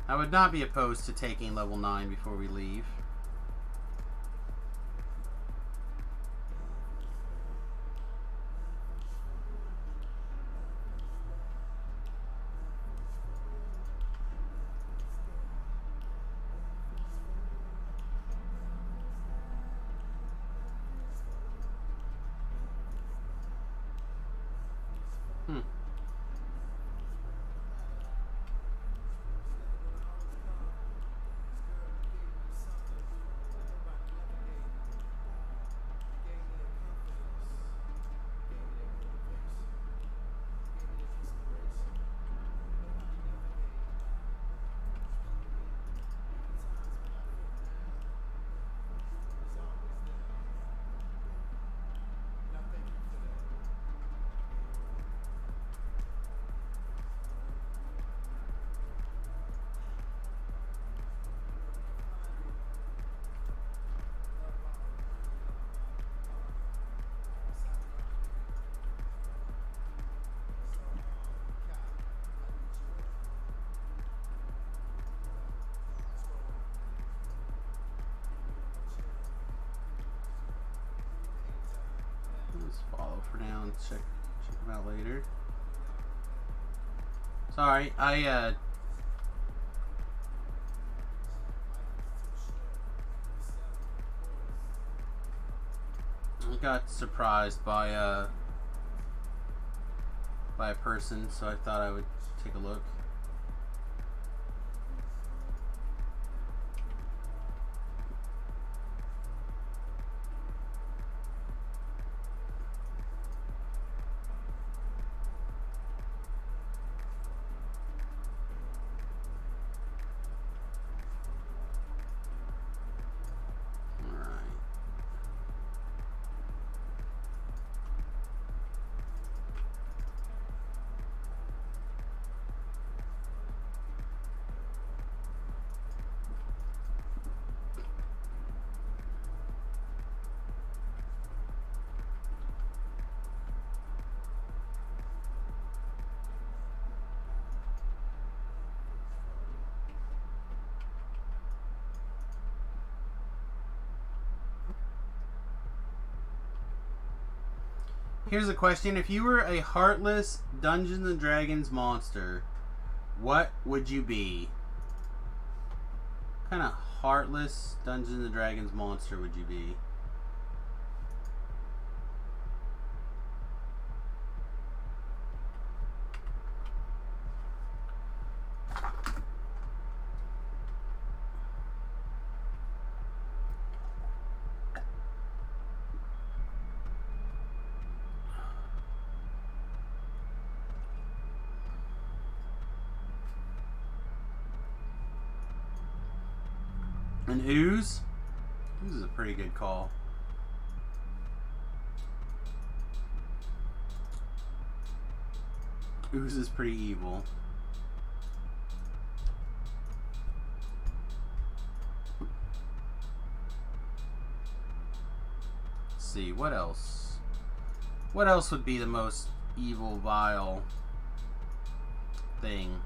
I would not be opposed to taking level 9 before we leave. Follow for now and check them out later. Sorry, I got surprised by a person, so I thought I would take a look. Here's a question. If you were a heartless Dungeons and Dragons monster, what would you be? What kind of heartless Dungeons and Dragons monster would you be? An ooze? Ooze is a pretty good call. Ooze is pretty evil. Let's see, what else? What else would be the most evil, vile thing?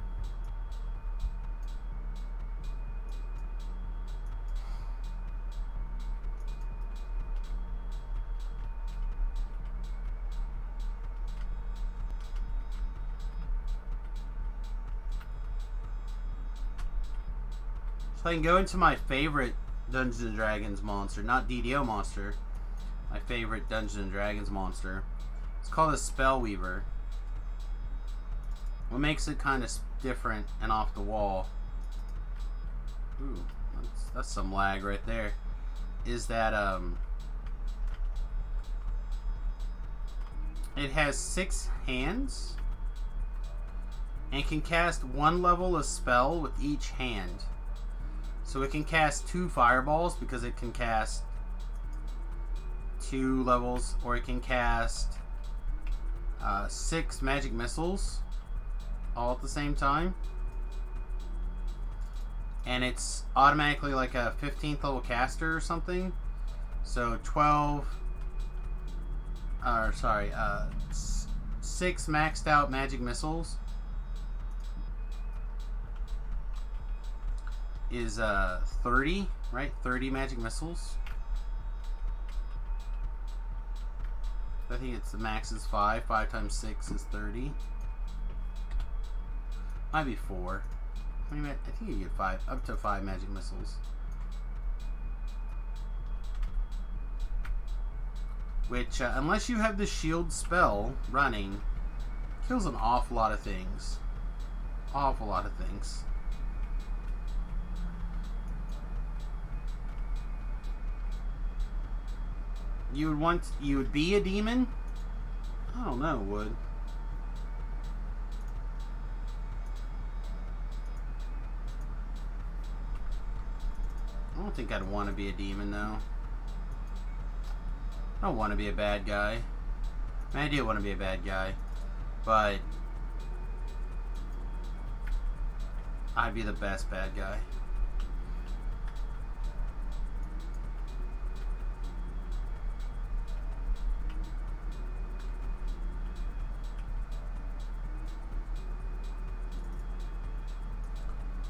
So I can go into my favorite Dungeons and Dragons monster, not DDo monster. My favorite Dungeons and Dragons monster. It's called a Spellweaver. What makes it kind of different and off the wall? Ooh, that's some lag right there. Is that it has 6 hands and can cast 1 level of spell with each hand. So it can cast 2 fireballs because it can cast 2 levels, or it can cast 6 magic missiles all at the same time. And it's automatically like a 15th level caster or something. So 6 maxed out magic missiles is 30, right? 30 magic missiles. I think it's the max is 5. 5 times 6 is 30. Might be 4. I think you get 5, up to 5 magic missiles. Which, unless you have the shield spell running, kills an awful lot of things. Awful lot of things. You would be a demon? I don't know, would. I don't think I'd want to be a demon, though. I don't want to be a bad guy. I do want to be a bad guy, but I'd be the best bad guy.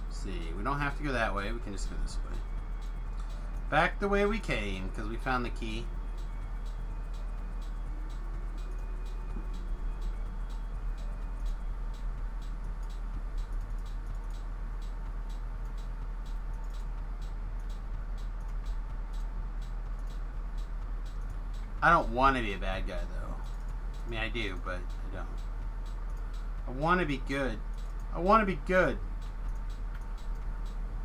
Let's see, we don't have to go that way. We can just go this way. Back the way we came, because we found the key. I don't want to be a bad guy, though. I mean, I do, but I don't. I want to be good. I want to be good.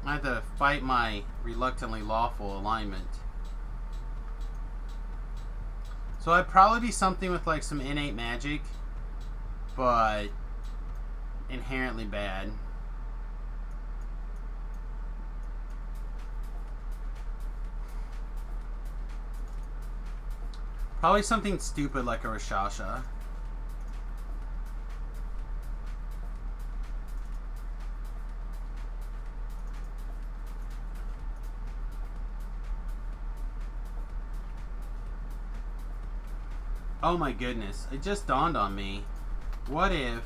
I have to fight my reluctantly lawful alignment. So I'd probably be something with like some innate magic, but inherently bad. Probably something stupid like a Rashasha. Oh my goodness, it just dawned on me. What if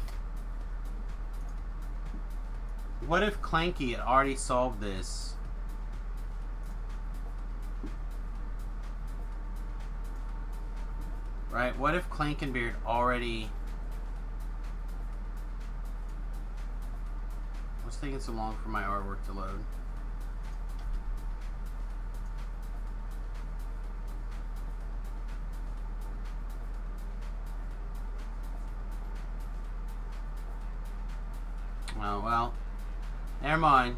Clanky had already solved this? Right? What if Clankenbeard already... What's taking so long for my artwork to load? Oh, well. Never mind.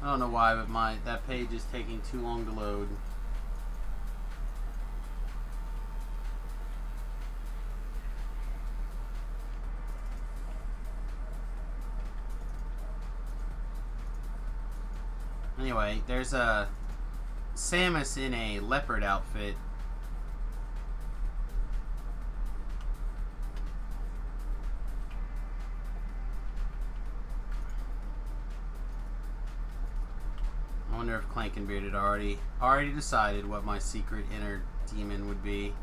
I don't know why, but that page is taking too long to load. Anyway, there's a Samius in a leopard outfit. I wonder if Clankenbeard had already decided what my secret inner demon would be.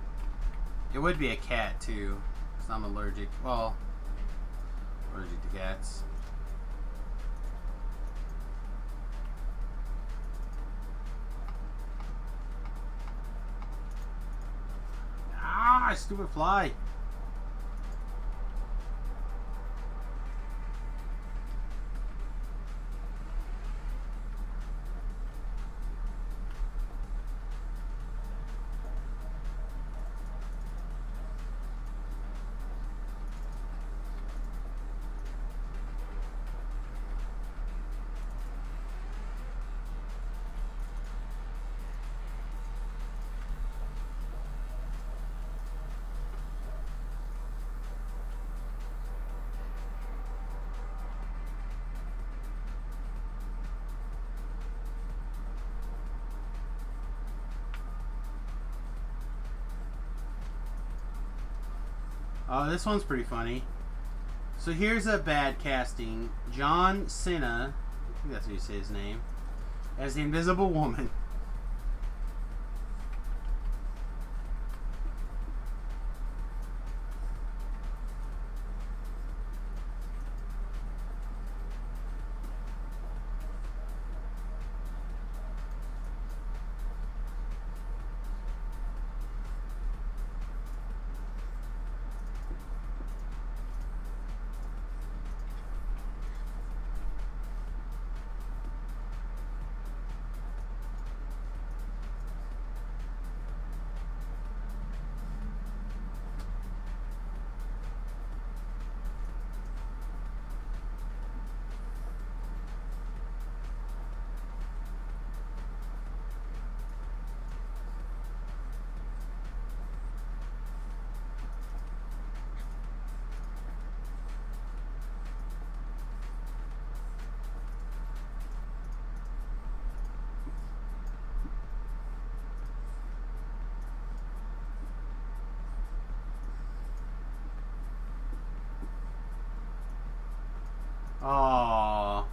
It would be a cat too, because I'm allergic. Well, allergic to cats. Ah, stupid fly. Oh, this one's pretty funny. So here's a bad casting. John Cena, I think that's how you say his name, as the Invisible Woman. Aww.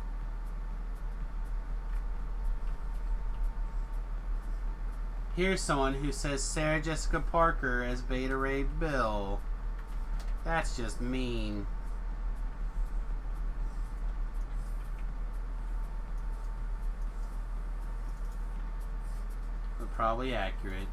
Here's someone who says Sarah Jessica Parker as Beta Ray Bill. That's just mean. But probably accurate.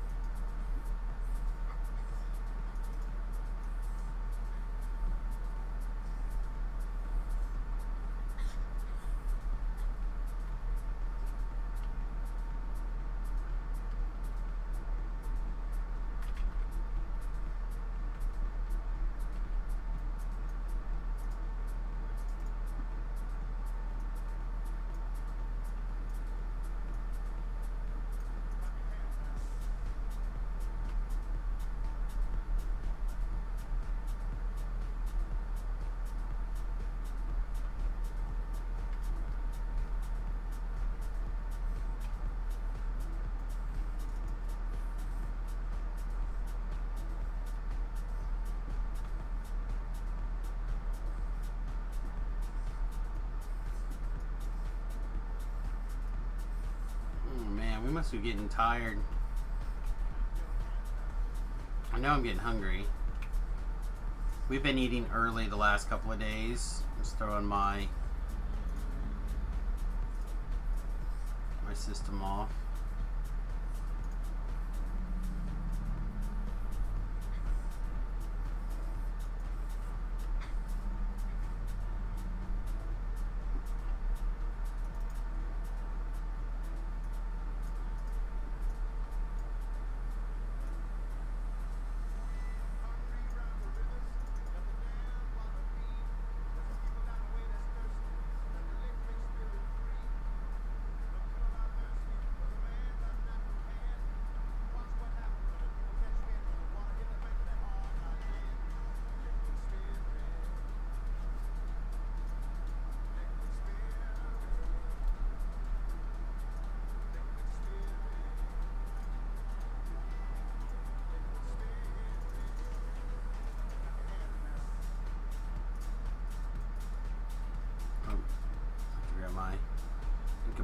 We must be getting tired. I know I'm getting hungry. We've been eating early the last couple of days. Just throwing my system off.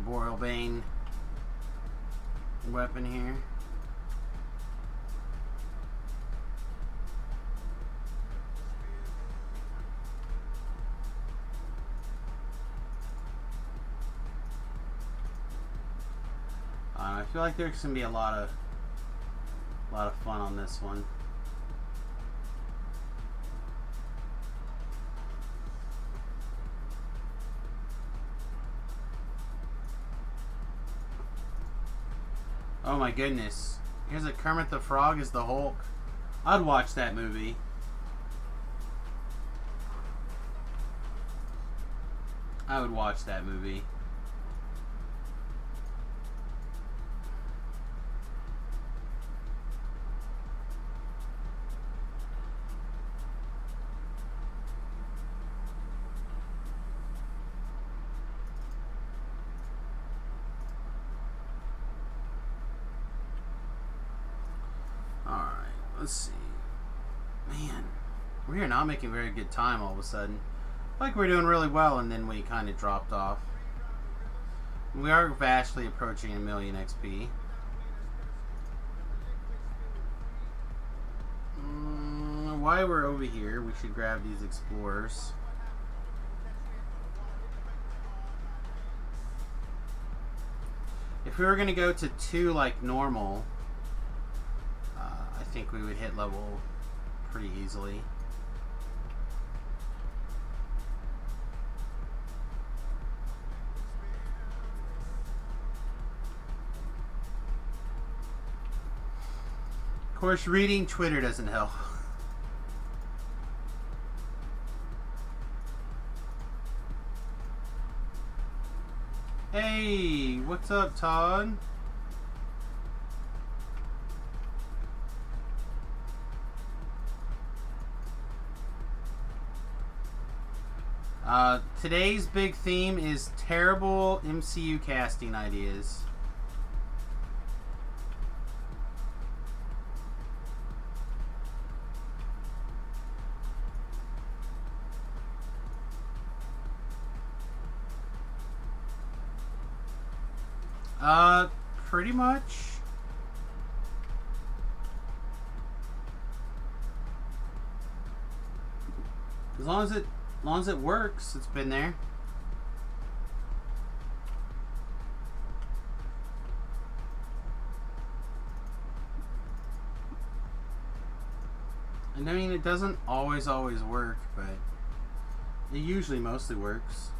Boreal Bane weapon here. I feel like there's gonna be a lot of fun on this one. Oh my goodness. Here's a Kermit the Frog as the Hulk. I'd watch that movie. I would watch that movie. Let's see. Man. We are not making very good time all of a sudden. Like we're doing really well, and then we kind of dropped off. We are vastly approaching 1,000,000 XP. While we're over here, we should grab these explorers. If we were going to go to 2 like normal, I think we would hit level pretty easily. Of course, reading Twitter doesn't help. Hey, what's up, Todd? Today's big theme is terrible MCU casting ideas. Pretty much. As long as it works, it's been there. And I mean, it doesn't always work, but it usually mostly works.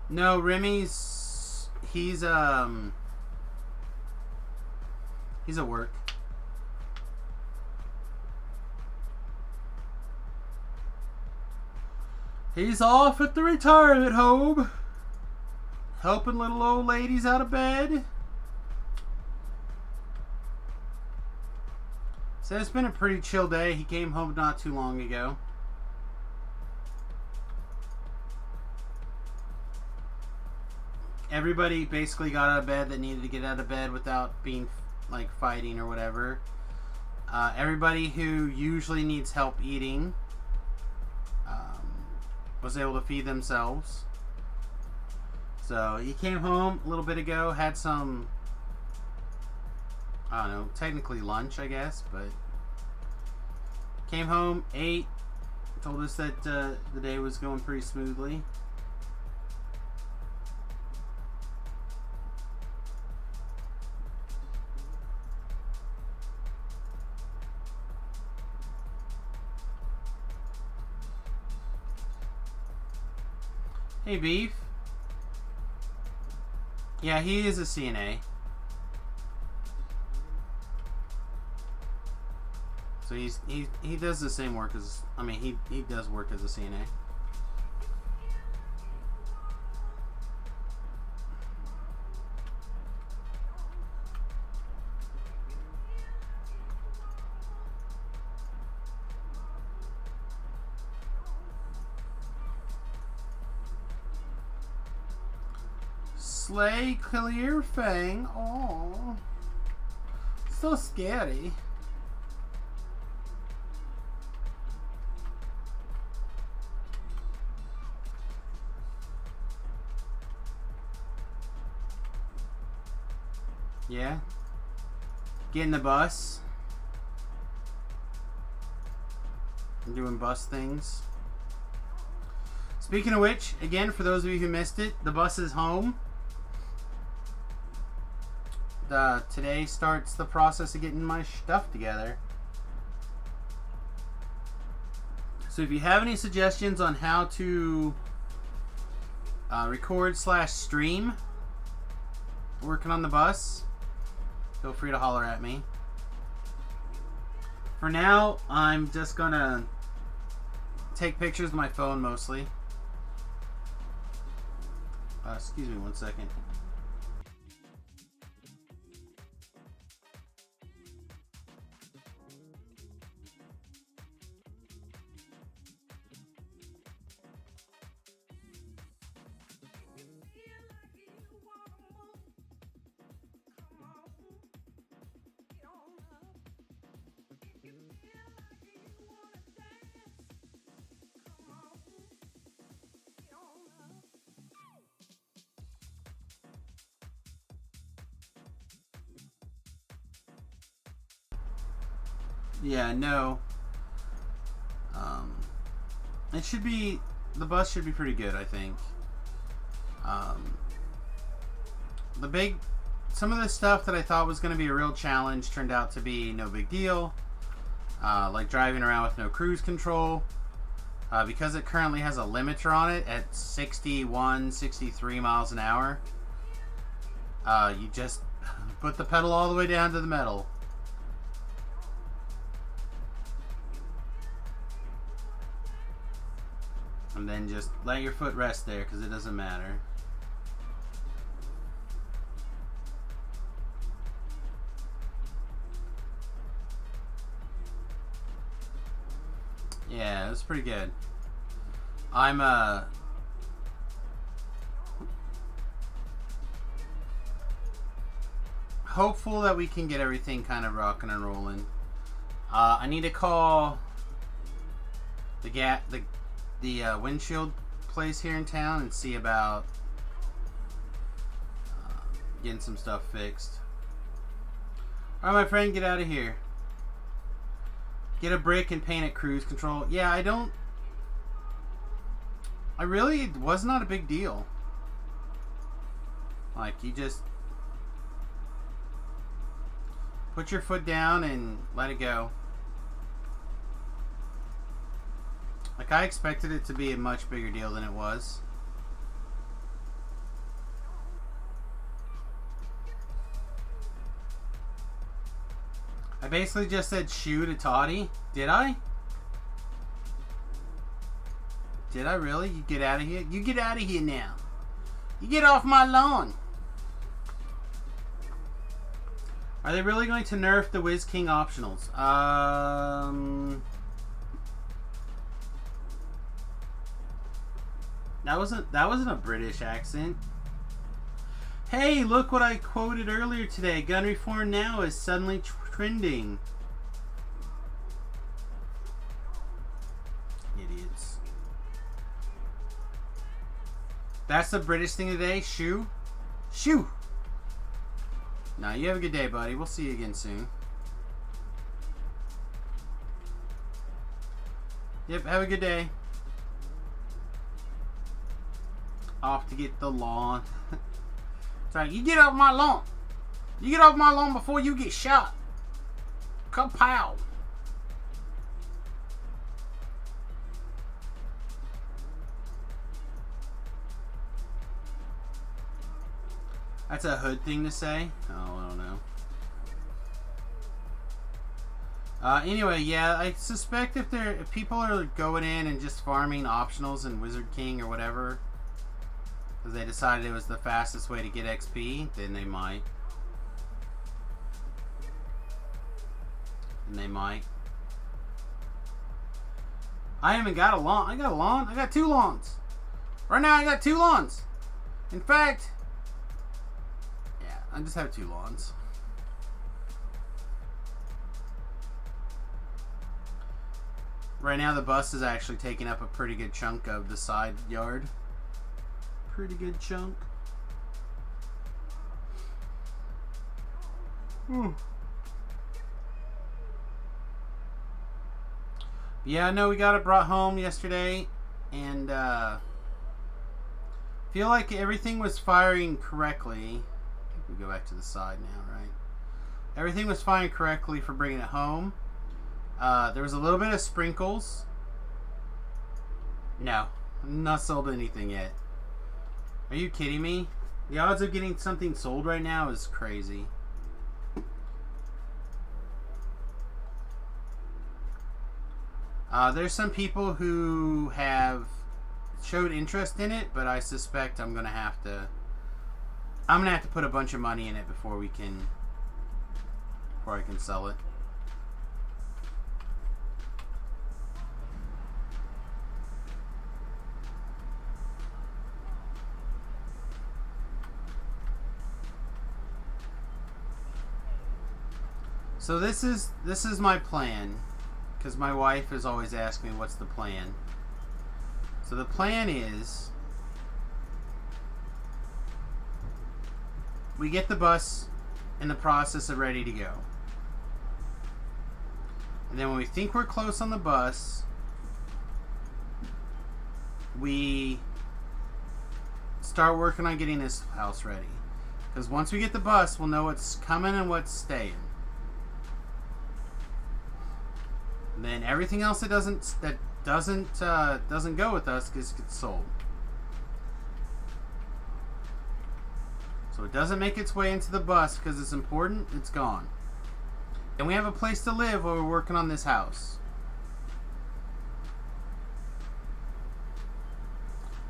No, Remy's he's at work. He's off at the retirement home, helping little old ladies out of bed. So it's been a pretty chill day. He came home not too long ago. Everybody basically got out of bed that needed to get out of bed without being like fighting or whatever. Everybody who usually needs help eating was able to feed themselves. So he came home a little bit ago, had some, I don't know, technically lunch, I guess, but came home, ate, told us that the day was going pretty smoothly. Hey, Beef. Yeah, he is a CNA. So he does the same work as, I mean, he does work as a CNA. Slay Clear Fang. Oh, so scary. Yeah. Getting the bus. I'm doing bus things. Speaking of which, again, for those of you who missed it, the bus is home. Today starts the process of getting my stuff together. So if you have any suggestions on how to record/stream working on the bus, feel free to holler at me. For now, I'm just gonna take pictures with my phone mostly. Excuse me 1 second. Yeah, no. It should be, the bus should be pretty good, I think. Some of the stuff that I thought was going to be a real challenge turned out to be no big deal. Like driving around with no cruise control. Because it currently has a limiter on it at 61, 63 miles an hour. You just put the pedal all the way down to the metal. And then just let your foot rest there because it doesn't matter. Yeah, it was pretty good. I'm hopeful that we can get everything kind of rocking and rolling. I need to call the windshield place here in town and see about getting some stuff fixed. Alright, my friend, get out of here. Get a brick and paint it cruise control. Yeah, it was not a big deal. Like, you just put your foot down and let it go. Like, I expected it to be a much bigger deal than it was. I basically just said shoo to Toddy. Did I? Did I really? You get out of here? You get out of here now. You get off my lawn. Are they really going to nerf the Whiz King optionals? That wasn't a British accent. Hey, look what I quoted earlier today. Gun reform now is suddenly trending. Idiots. That's the British thing today. Shoo. Shoo. Nah, you have a good day, buddy. We'll see you again soon. Yep, have a good day. Off to get the lawn. It's like, you get off my lawn. You get off my lawn before you get shot. Kapow. That's a hood thing to say? Oh, I don't know. Anyway, yeah, I suspect if people are going in and just farming optionals in Wizard King or whatever, because they decided it was the fastest way to get XP, then they might. And they might. I haven't got a lawn. I got a lawn. I got 2 lawns. Right now I got 2 lawns. In fact, yeah, I just have 2 lawns. Right now the bus is actually taking up a pretty good chunk of the side yard. Pretty good chunk. Yeah, no, we got it brought home yesterday, and feel like everything was firing correctly. I think we go back to the side now, right? Everything was firing correctly for bringing it home. There was a little bit of sprinkles. No, not sold anything yet. Are you kidding me? The odds of getting something sold right now is crazy. There's some people who have showed interest in it, but I suspect I'm gonna have to put a bunch of money in it before I can sell it. So this is my plan, because my wife has always asked me what's the plan. So the plan is we get the bus in the process of ready to go. And then when we think we're close on the bus, we start working on getting this house ready. Because once we get the bus, we'll know what's coming and what's staying. And then everything else that doesn't go with us gets sold. So it doesn't make its way into the bus because it's important. It's gone. And we have a place to live while we're working on this house.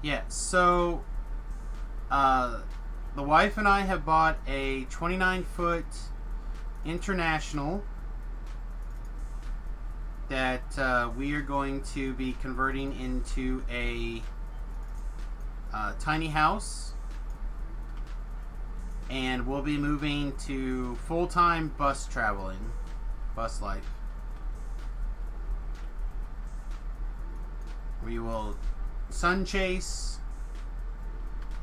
Yeah, so the wife and I have bought a 29-foot International that we are going to be converting into a tiny house. And we'll be moving to full-time bus life. We will sun chase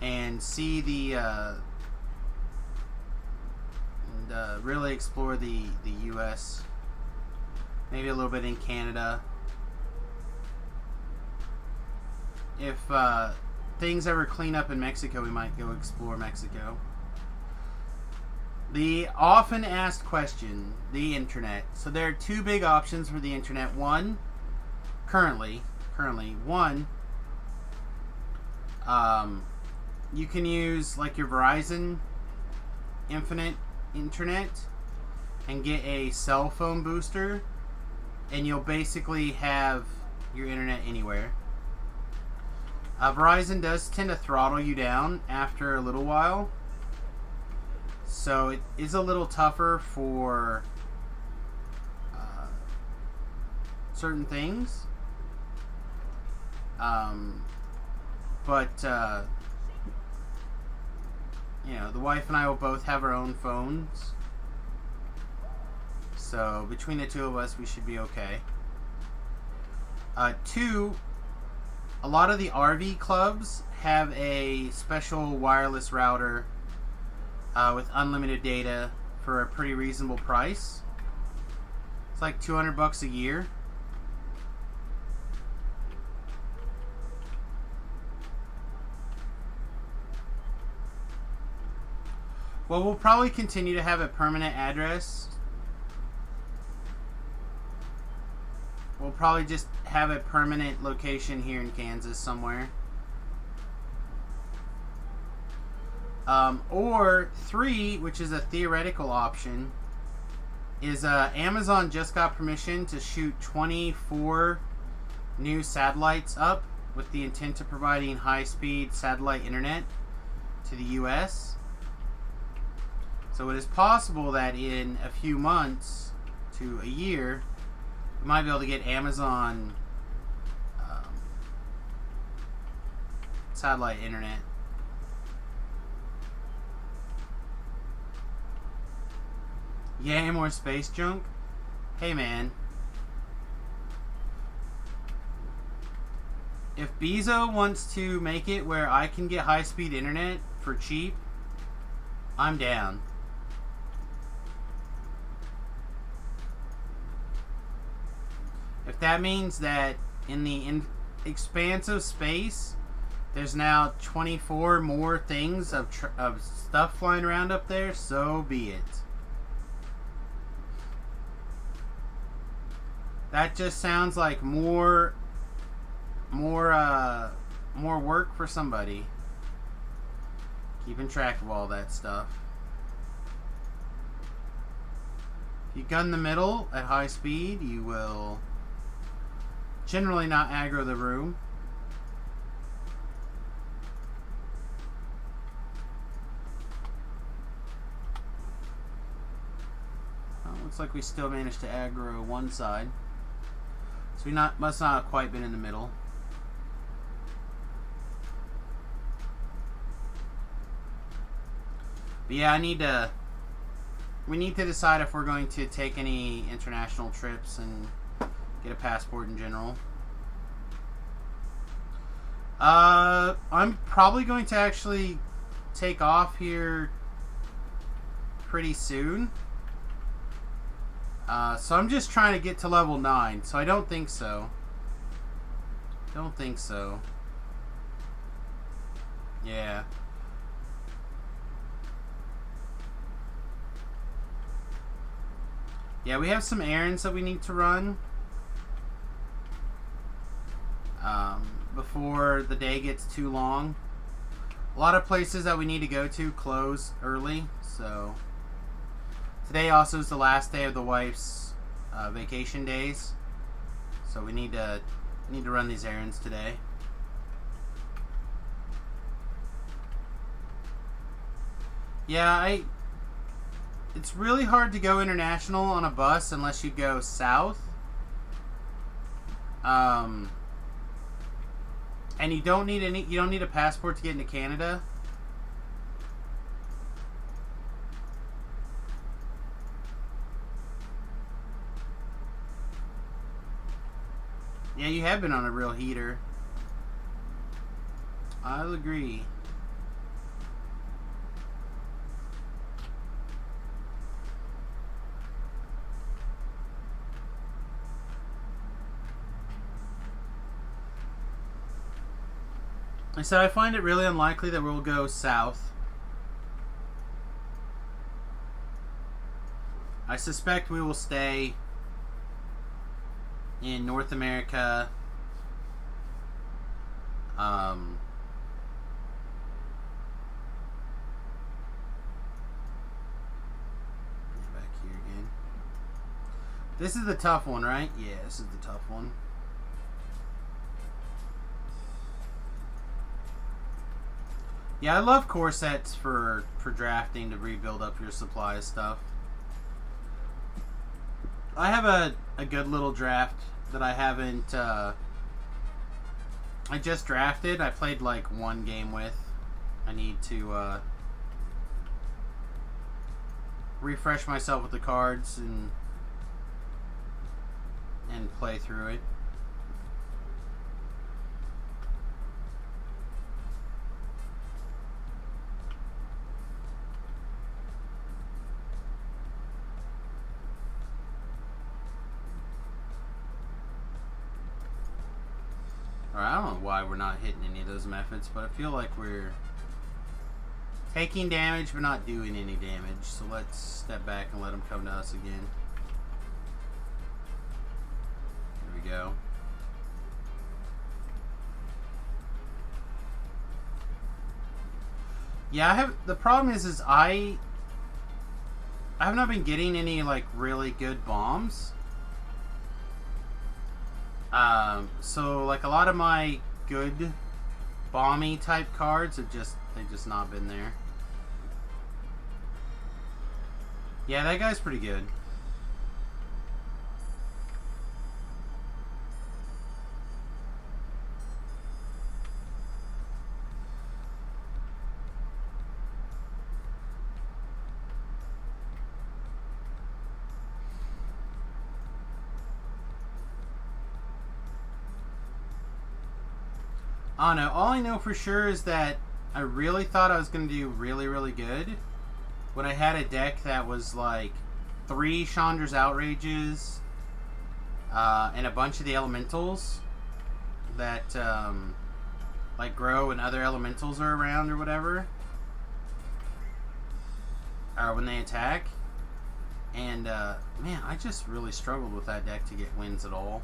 and see and really explore the U.S. Maybe a little bit in Canada. If things ever clean up in Mexico, we might go explore Mexico. The often asked question, the internet. So there are two big options for the internet. One, currently, you can use like your Verizon Infinite Internet and get a cell phone booster, and you'll basically have your internet anywhere. Verizon does tend to throttle you down after a little while. So it is a little tougher for certain things. But the wife and I will both have our own phones. So between the two of us, we should be okay. Two, a lot of the RV clubs have a special wireless router with unlimited data for a pretty reasonable price. It's like $200 a year. Well, we'll probably continue to have a permanent address. We'll probably just have a permanent location here in Kansas somewhere. Or three, which is a theoretical option, is Amazon just got permission to shoot 24 new satellites up with the intent of providing high-speed satellite internet to the U.S. So it is possible that in a few months to a year, we might be able to get Amazon satellite internet. Yay, more space junk? Hey, man. If Bezos wants to make it where I can get high-speed internet for cheap, I'm down. If that means that in the expanse of space, there's now 24 more things of stuff flying around up there, so be it. That just sounds like more work for somebody. Keeping track of all that stuff. If you gun the middle at high speed, you will generally not aggro the room. Well, looks like we still managed to aggro one side. So we must not have quite been in the middle. But yeah, we need to decide if we're going to take any international trips and get a passport in general. I'm probably going to actually take off here pretty soon. So I'm just trying to get to level 9, so I don't think so. Don't think so. Yeah. Yeah, we have some errands that we need to run. Before the day gets too long. A lot of places that we need to go to close early, so today also is the last day of the wife's vacation days, so we need to run these errands today. Yeah, it's really hard to go international on a bus unless you go south. And you don't need a passport to get into Canada. Yeah, you have been on a real heater. I'll agree. I said I find it really unlikely that we'll go south. I suspect we will stay in North America. Back here again. This is the tough one, right? Yeah, this is the tough one. Yeah, I love core sets for drafting to rebuild up your supply stuff. I have a good little draft that I haven't... I just drafted. I played like one game with. I need to refresh myself with the cards and play through it. I don't know why we're not hitting any of those methods, but I feel like we're taking damage but not doing any damage. So let's step back and let them come to us again. There we go. Yeah, the problem is I have not been getting any like really good bombs. So like a lot of my good bomby type cards have just not been there. Yeah, that guy's pretty good. I don't know. All I know for sure is that I really thought I was going to do really, really good when I had a deck that was like 3 Chandra's Outrages and a bunch of the elementals that like grow and other elementals are around or whatever, or when they attack. And man, I just really struggled with that deck to get wins at all.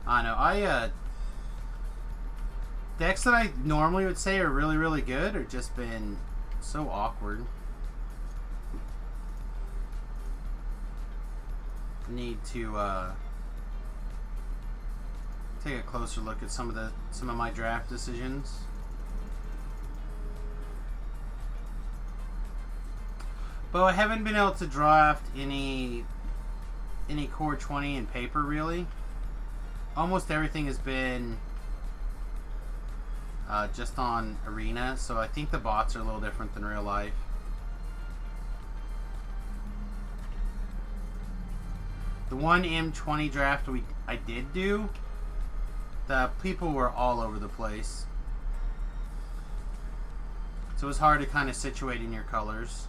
I know. Decks that I normally would say are really, really good are just been so awkward. Need to take a closer look at some of my draft decisions. But I haven't been able to draft any core 20 in paper really. Almost everything has been just on Arena, so I think the bots are a little different than real life. The one M20 draft I did do, the people were all over the place. So it's hard to kind of situate in your colors.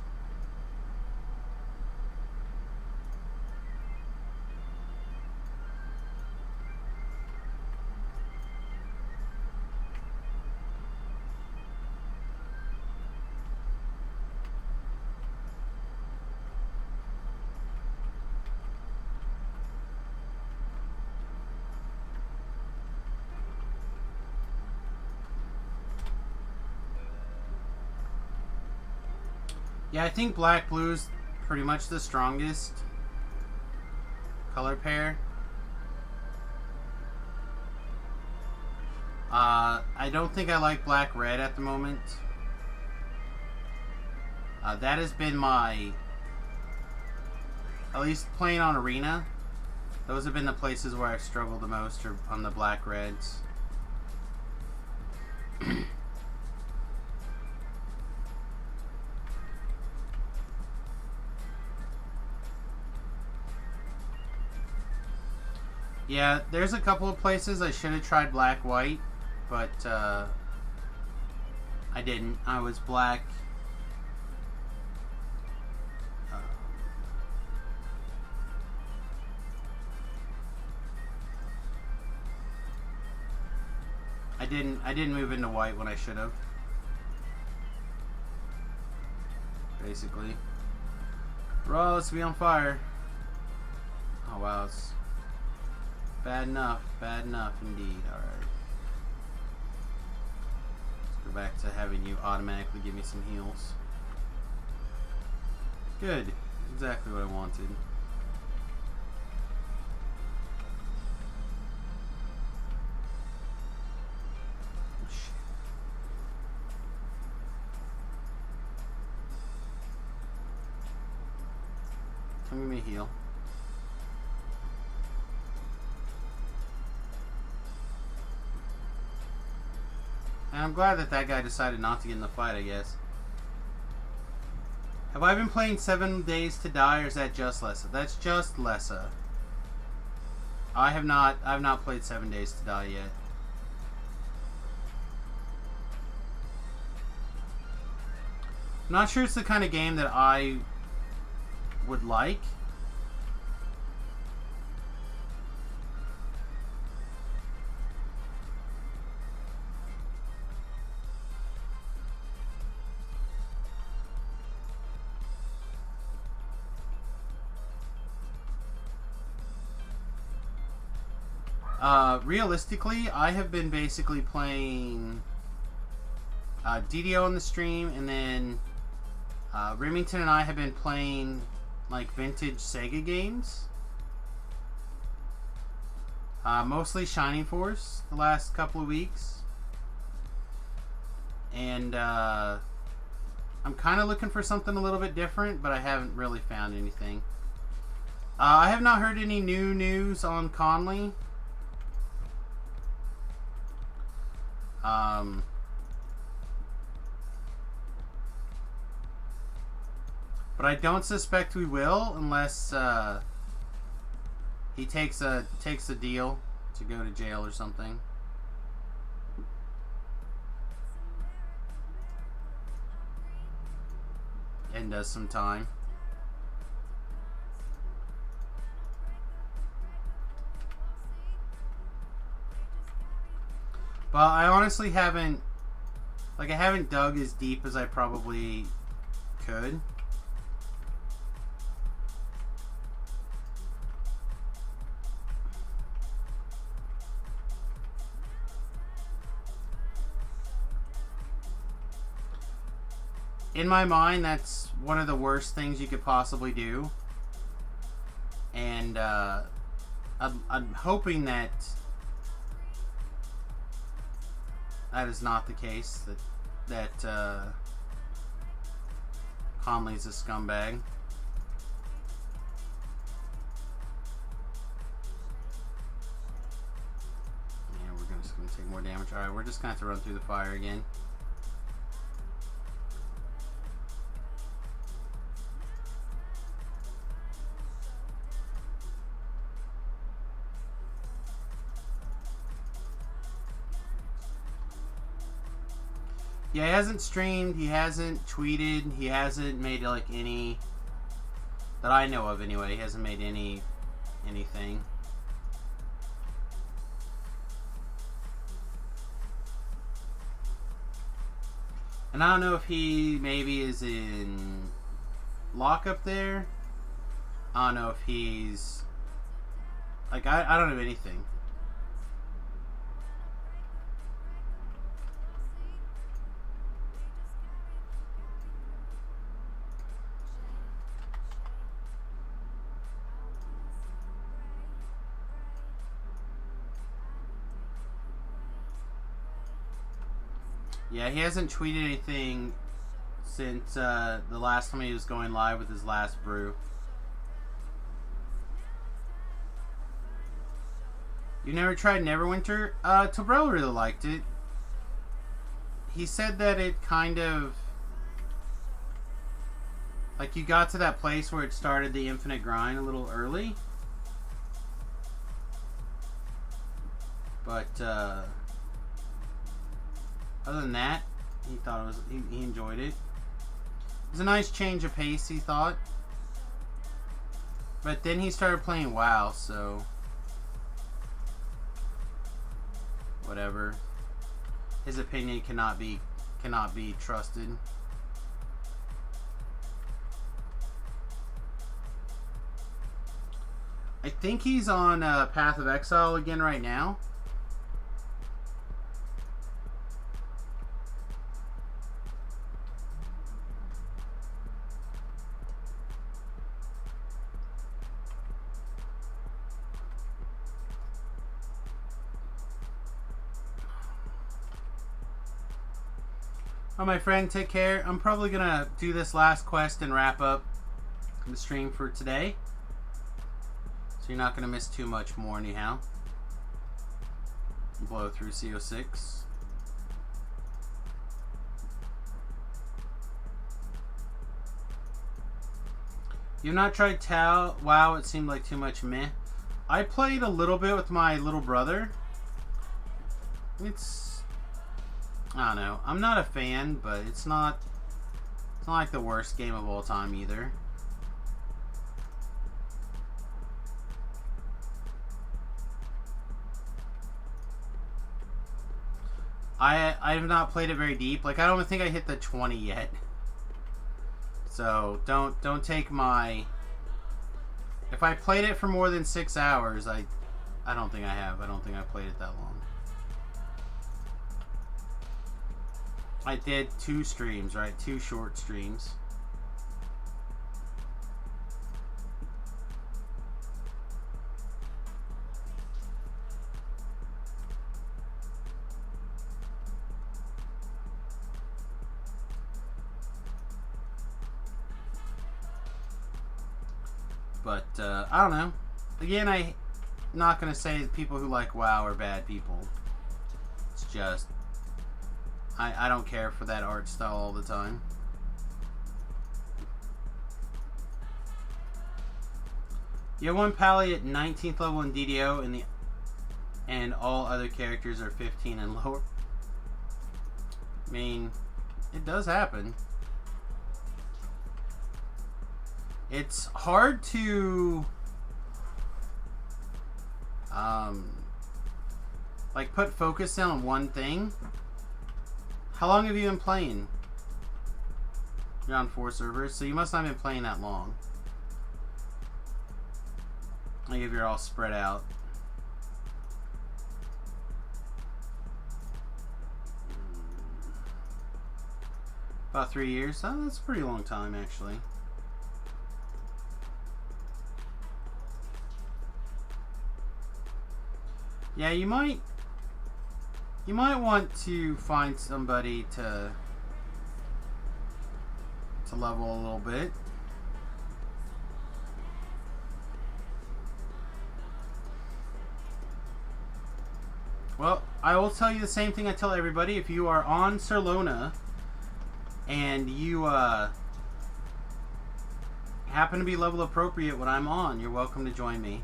Yeah, I think black blue's pretty much the strongest color pair. I don't think I like black red at the moment. That has been my, at least playing on arena, those have been the places where I've struggled the most, or on the black reds. Yeah, there's a couple of places I should have tried black white, but I didn't. I was black. I didn't move into white when I should have. Basically. Raw, let's be on fire. Oh wow, it's bad enough indeed. Alright. Let's go back to having you automatically give me some heals. Good. Exactly what I wanted. Come give me a heal. And I'm glad that that guy decided not to get in the fight, I guess. Have I been playing 7 Days to Die, or is that just Lessa? That's just Lessa. I've not played 7 Days to Die yet. I'm not sure it's the kind of game that I would like. Realistically, I have been basically playing DDo on the stream, and then Remington and I have been playing like vintage Sega games. Mostly Shining Force the last couple of weeks. And I'm kind of looking for something a little bit different, but I haven't really found anything. I have not heard any new news on Conley. But I don't suspect we will, unless he takes a deal to go to jail or something. And does some time. But I honestly haven't, I haven't dug as deep as I probably could. In my mind, that's one of the worst things you could possibly do. And I'm hoping that that is not the case. That Conley's a scumbag. Yeah, we're just gonna take more damage. All right, we're just gonna have to run through the fire again. Yeah, he hasn't streamed, he hasn't tweeted, he hasn't made like any that I know of anyway. He hasn't made anything. And I don't know if he maybe is in lockup there. I don't know if he's like I don't know anything. Yeah, he hasn't tweeted anything since the last time he was going live with his last brew. You never tried Neverwinter? Tobrell really liked it. He said that it kind of... like you got to that place where it started the infinite grind a little early. But, other than that, he thought it was... he enjoyed it. It was a nice change of pace, he thought. But then he started playing WoW, so... whatever. His opinion cannot be trusted. I think he's on Path of Exile again right now. Oh, my friend, take care. I'm probably going to do this last quest and wrap up the stream for today. So you're not going to miss too much more anyhow. Blow through CO6. You've not tried Tau? Wow, it seemed like too much meh. I played a little bit with my little brother. I don't know. I'm not a fan, but it's not like the worst game of all time either. I have not played it very deep. Like, I don't think I hit the 20 yet. So don't take my... if I played it for more than 6 hours, I don't think I have. I don't think I played it that long. I did 2 streams, right? 2 short streams. But, I don't know. Again, I'm not going to say that people who like WoW are bad people. It's just... I don't care for that art style all the time. You have one pally at 19th level in DDo, and all other characters are 15 and lower. I mean, it does happen. It's hard to like put focus down on one thing. How long have you been playing? You're on 4 servers, so you must not have been playing that long. Like if you're all spread out. About 3 years? Oh, that's a pretty long time, actually. Yeah, you might want to find somebody to level a little bit. Well, I will tell you the same thing I tell everybody. If you are on Serlona and you happen to be level appropriate when I'm on, you're welcome to join me.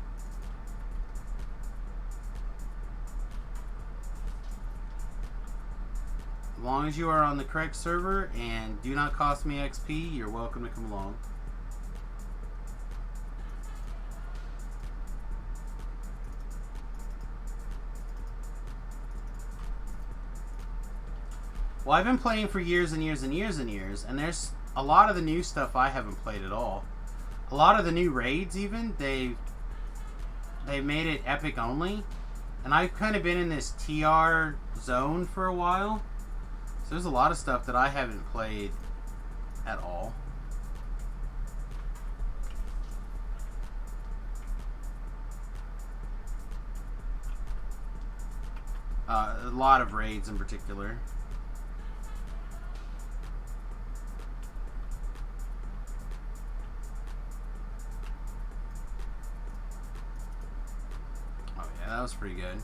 long as you are on the correct server and do not cost me XP, you're welcome to come along. Well, I've been playing for years and years and years and years, and there's a lot of the new stuff I haven't played at all. A lot of the new raids, even, they've made it epic only. And I've kind of been in this TR zone for a while. So there's a lot of stuff that I haven't played at all. A lot of raids in particular. That was pretty good.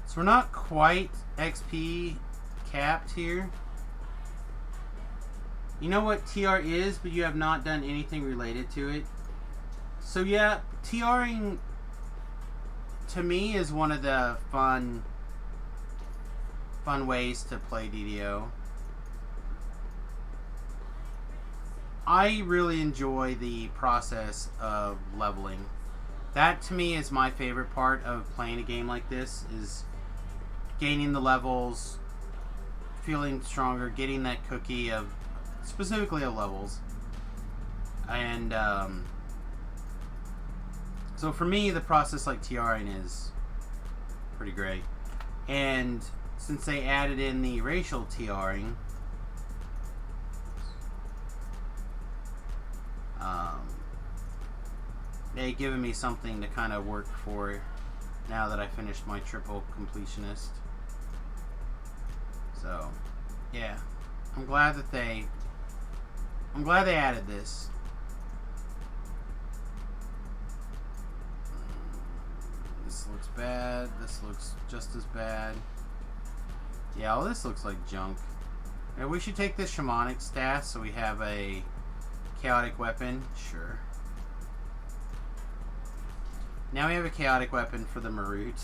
So we're not quite XP capped here. You know what TR is, but you have not done anything related to it. So yeah, TRing to me is one of the fun ways to play DDo. I really enjoy the process of leveling. That, to me, is my favorite part of playing a game like this, is gaining the levels, feeling stronger, getting that cookie of, specifically of levels. And, so for me, the process like TRing is pretty great. And since they added in the racial TRing, they've given me something to kind of work for now that I finished my triple completionist. So, yeah, I'm glad they added this. This looks bad. This looks just as bad. Yeah, well, this looks like junk. Now, we should take this shamanic staff so we have a chaotic weapon. Sure. Now we have a chaotic weapon for the Marut.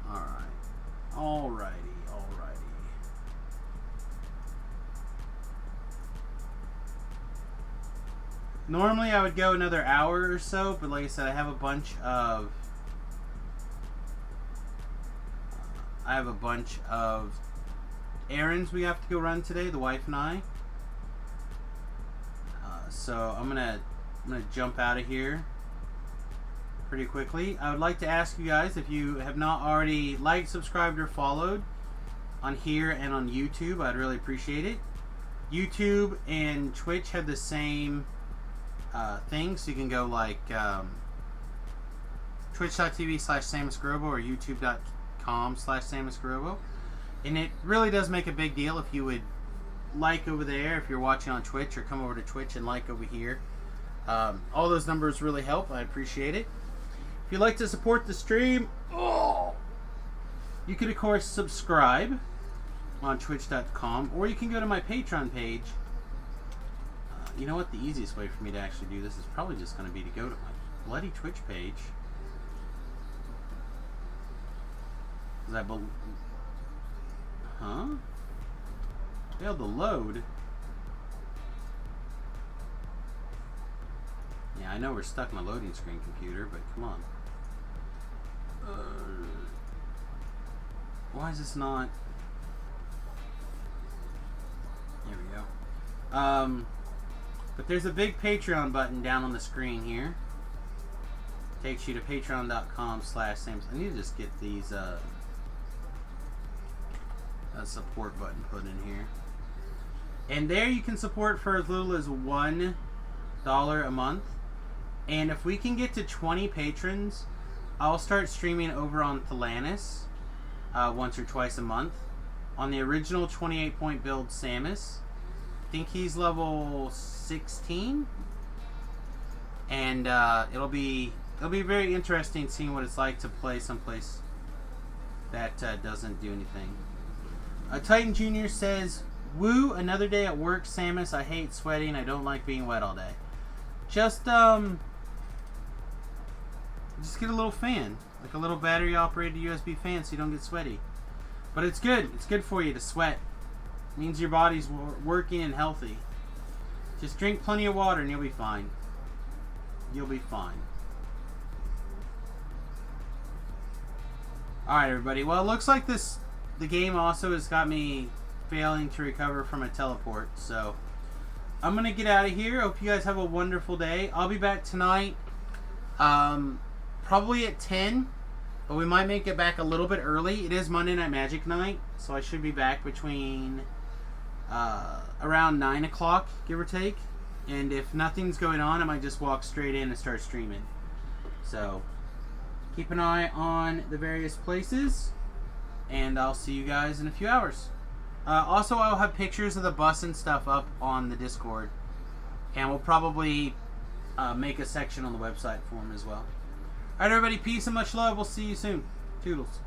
Alright. Alrighty. Normally I would go another hour or so, but like I said, I have a bunch of errands we have to go run today, the wife and I. So I'm gonna jump out of here pretty quickly. I would like to ask you guys, if you have not already liked, subscribed, or followed on here and on YouTube, I'd really appreciate it. YouTube and Twitch have the same thing, so you can go like twitch.tv/SamusGrobo or youtube.com/SamusGrobo. And it really does make a big deal if you would like over there, if you're watching on Twitch, or come over to Twitch and like over here. All those numbers really help. I appreciate it. If you'd like to support the stream, you can, of course, subscribe on twitch.com, or you can go to my Patreon page. You know what? The easiest way for me to actually do this is probably just going to be to go to my bloody Twitch page. Huh? Failed to load. Yeah, I know we're stuck in a loading screen computer, but come on. Why is this not? There we go. But there's a big Patreon button down on the screen here. Takes you to patreon.com/Samus. I need to just get these a support button put in here. And there you can support for as little as $1 a month. And if we can get to 20 patrons, I'll start streaming over on Thalanis once or twice a month on the original 28-point build Samus. I think he's level 16, and it'll be very interesting seeing what it's like to play someplace that doesn't do anything. Titan Jr. says, "Woo, another day at work, Samus. I hate sweating. I don't like being wet all day." Just Just get a little fan, like a little battery operated USB fan, so you don't get sweaty. But it's good. It's good for you to sweat. It means your body's working and healthy. Just drink plenty of water and you'll be fine. You'll be fine. Alright, everybody. Well, it looks like the game also has got me failing to recover from a teleport. So, I'm going to get out of here. Hope you guys have a wonderful day. I'll be back tonight. Probably at 10. But we might make it back a little bit early. It is Monday Night Magic night. So, I should be back between around 9 o'clock, give or take. And if nothing's going on, I might just walk straight in and start streaming. So, keep an eye on the various places, and I'll see you guys in a few hours. Also, I'll have pictures of the bus and stuff up on the Discord, and we'll probably make a section on the website for them as well. Alright, everybody, peace and much love. We'll see you soon. Toodles.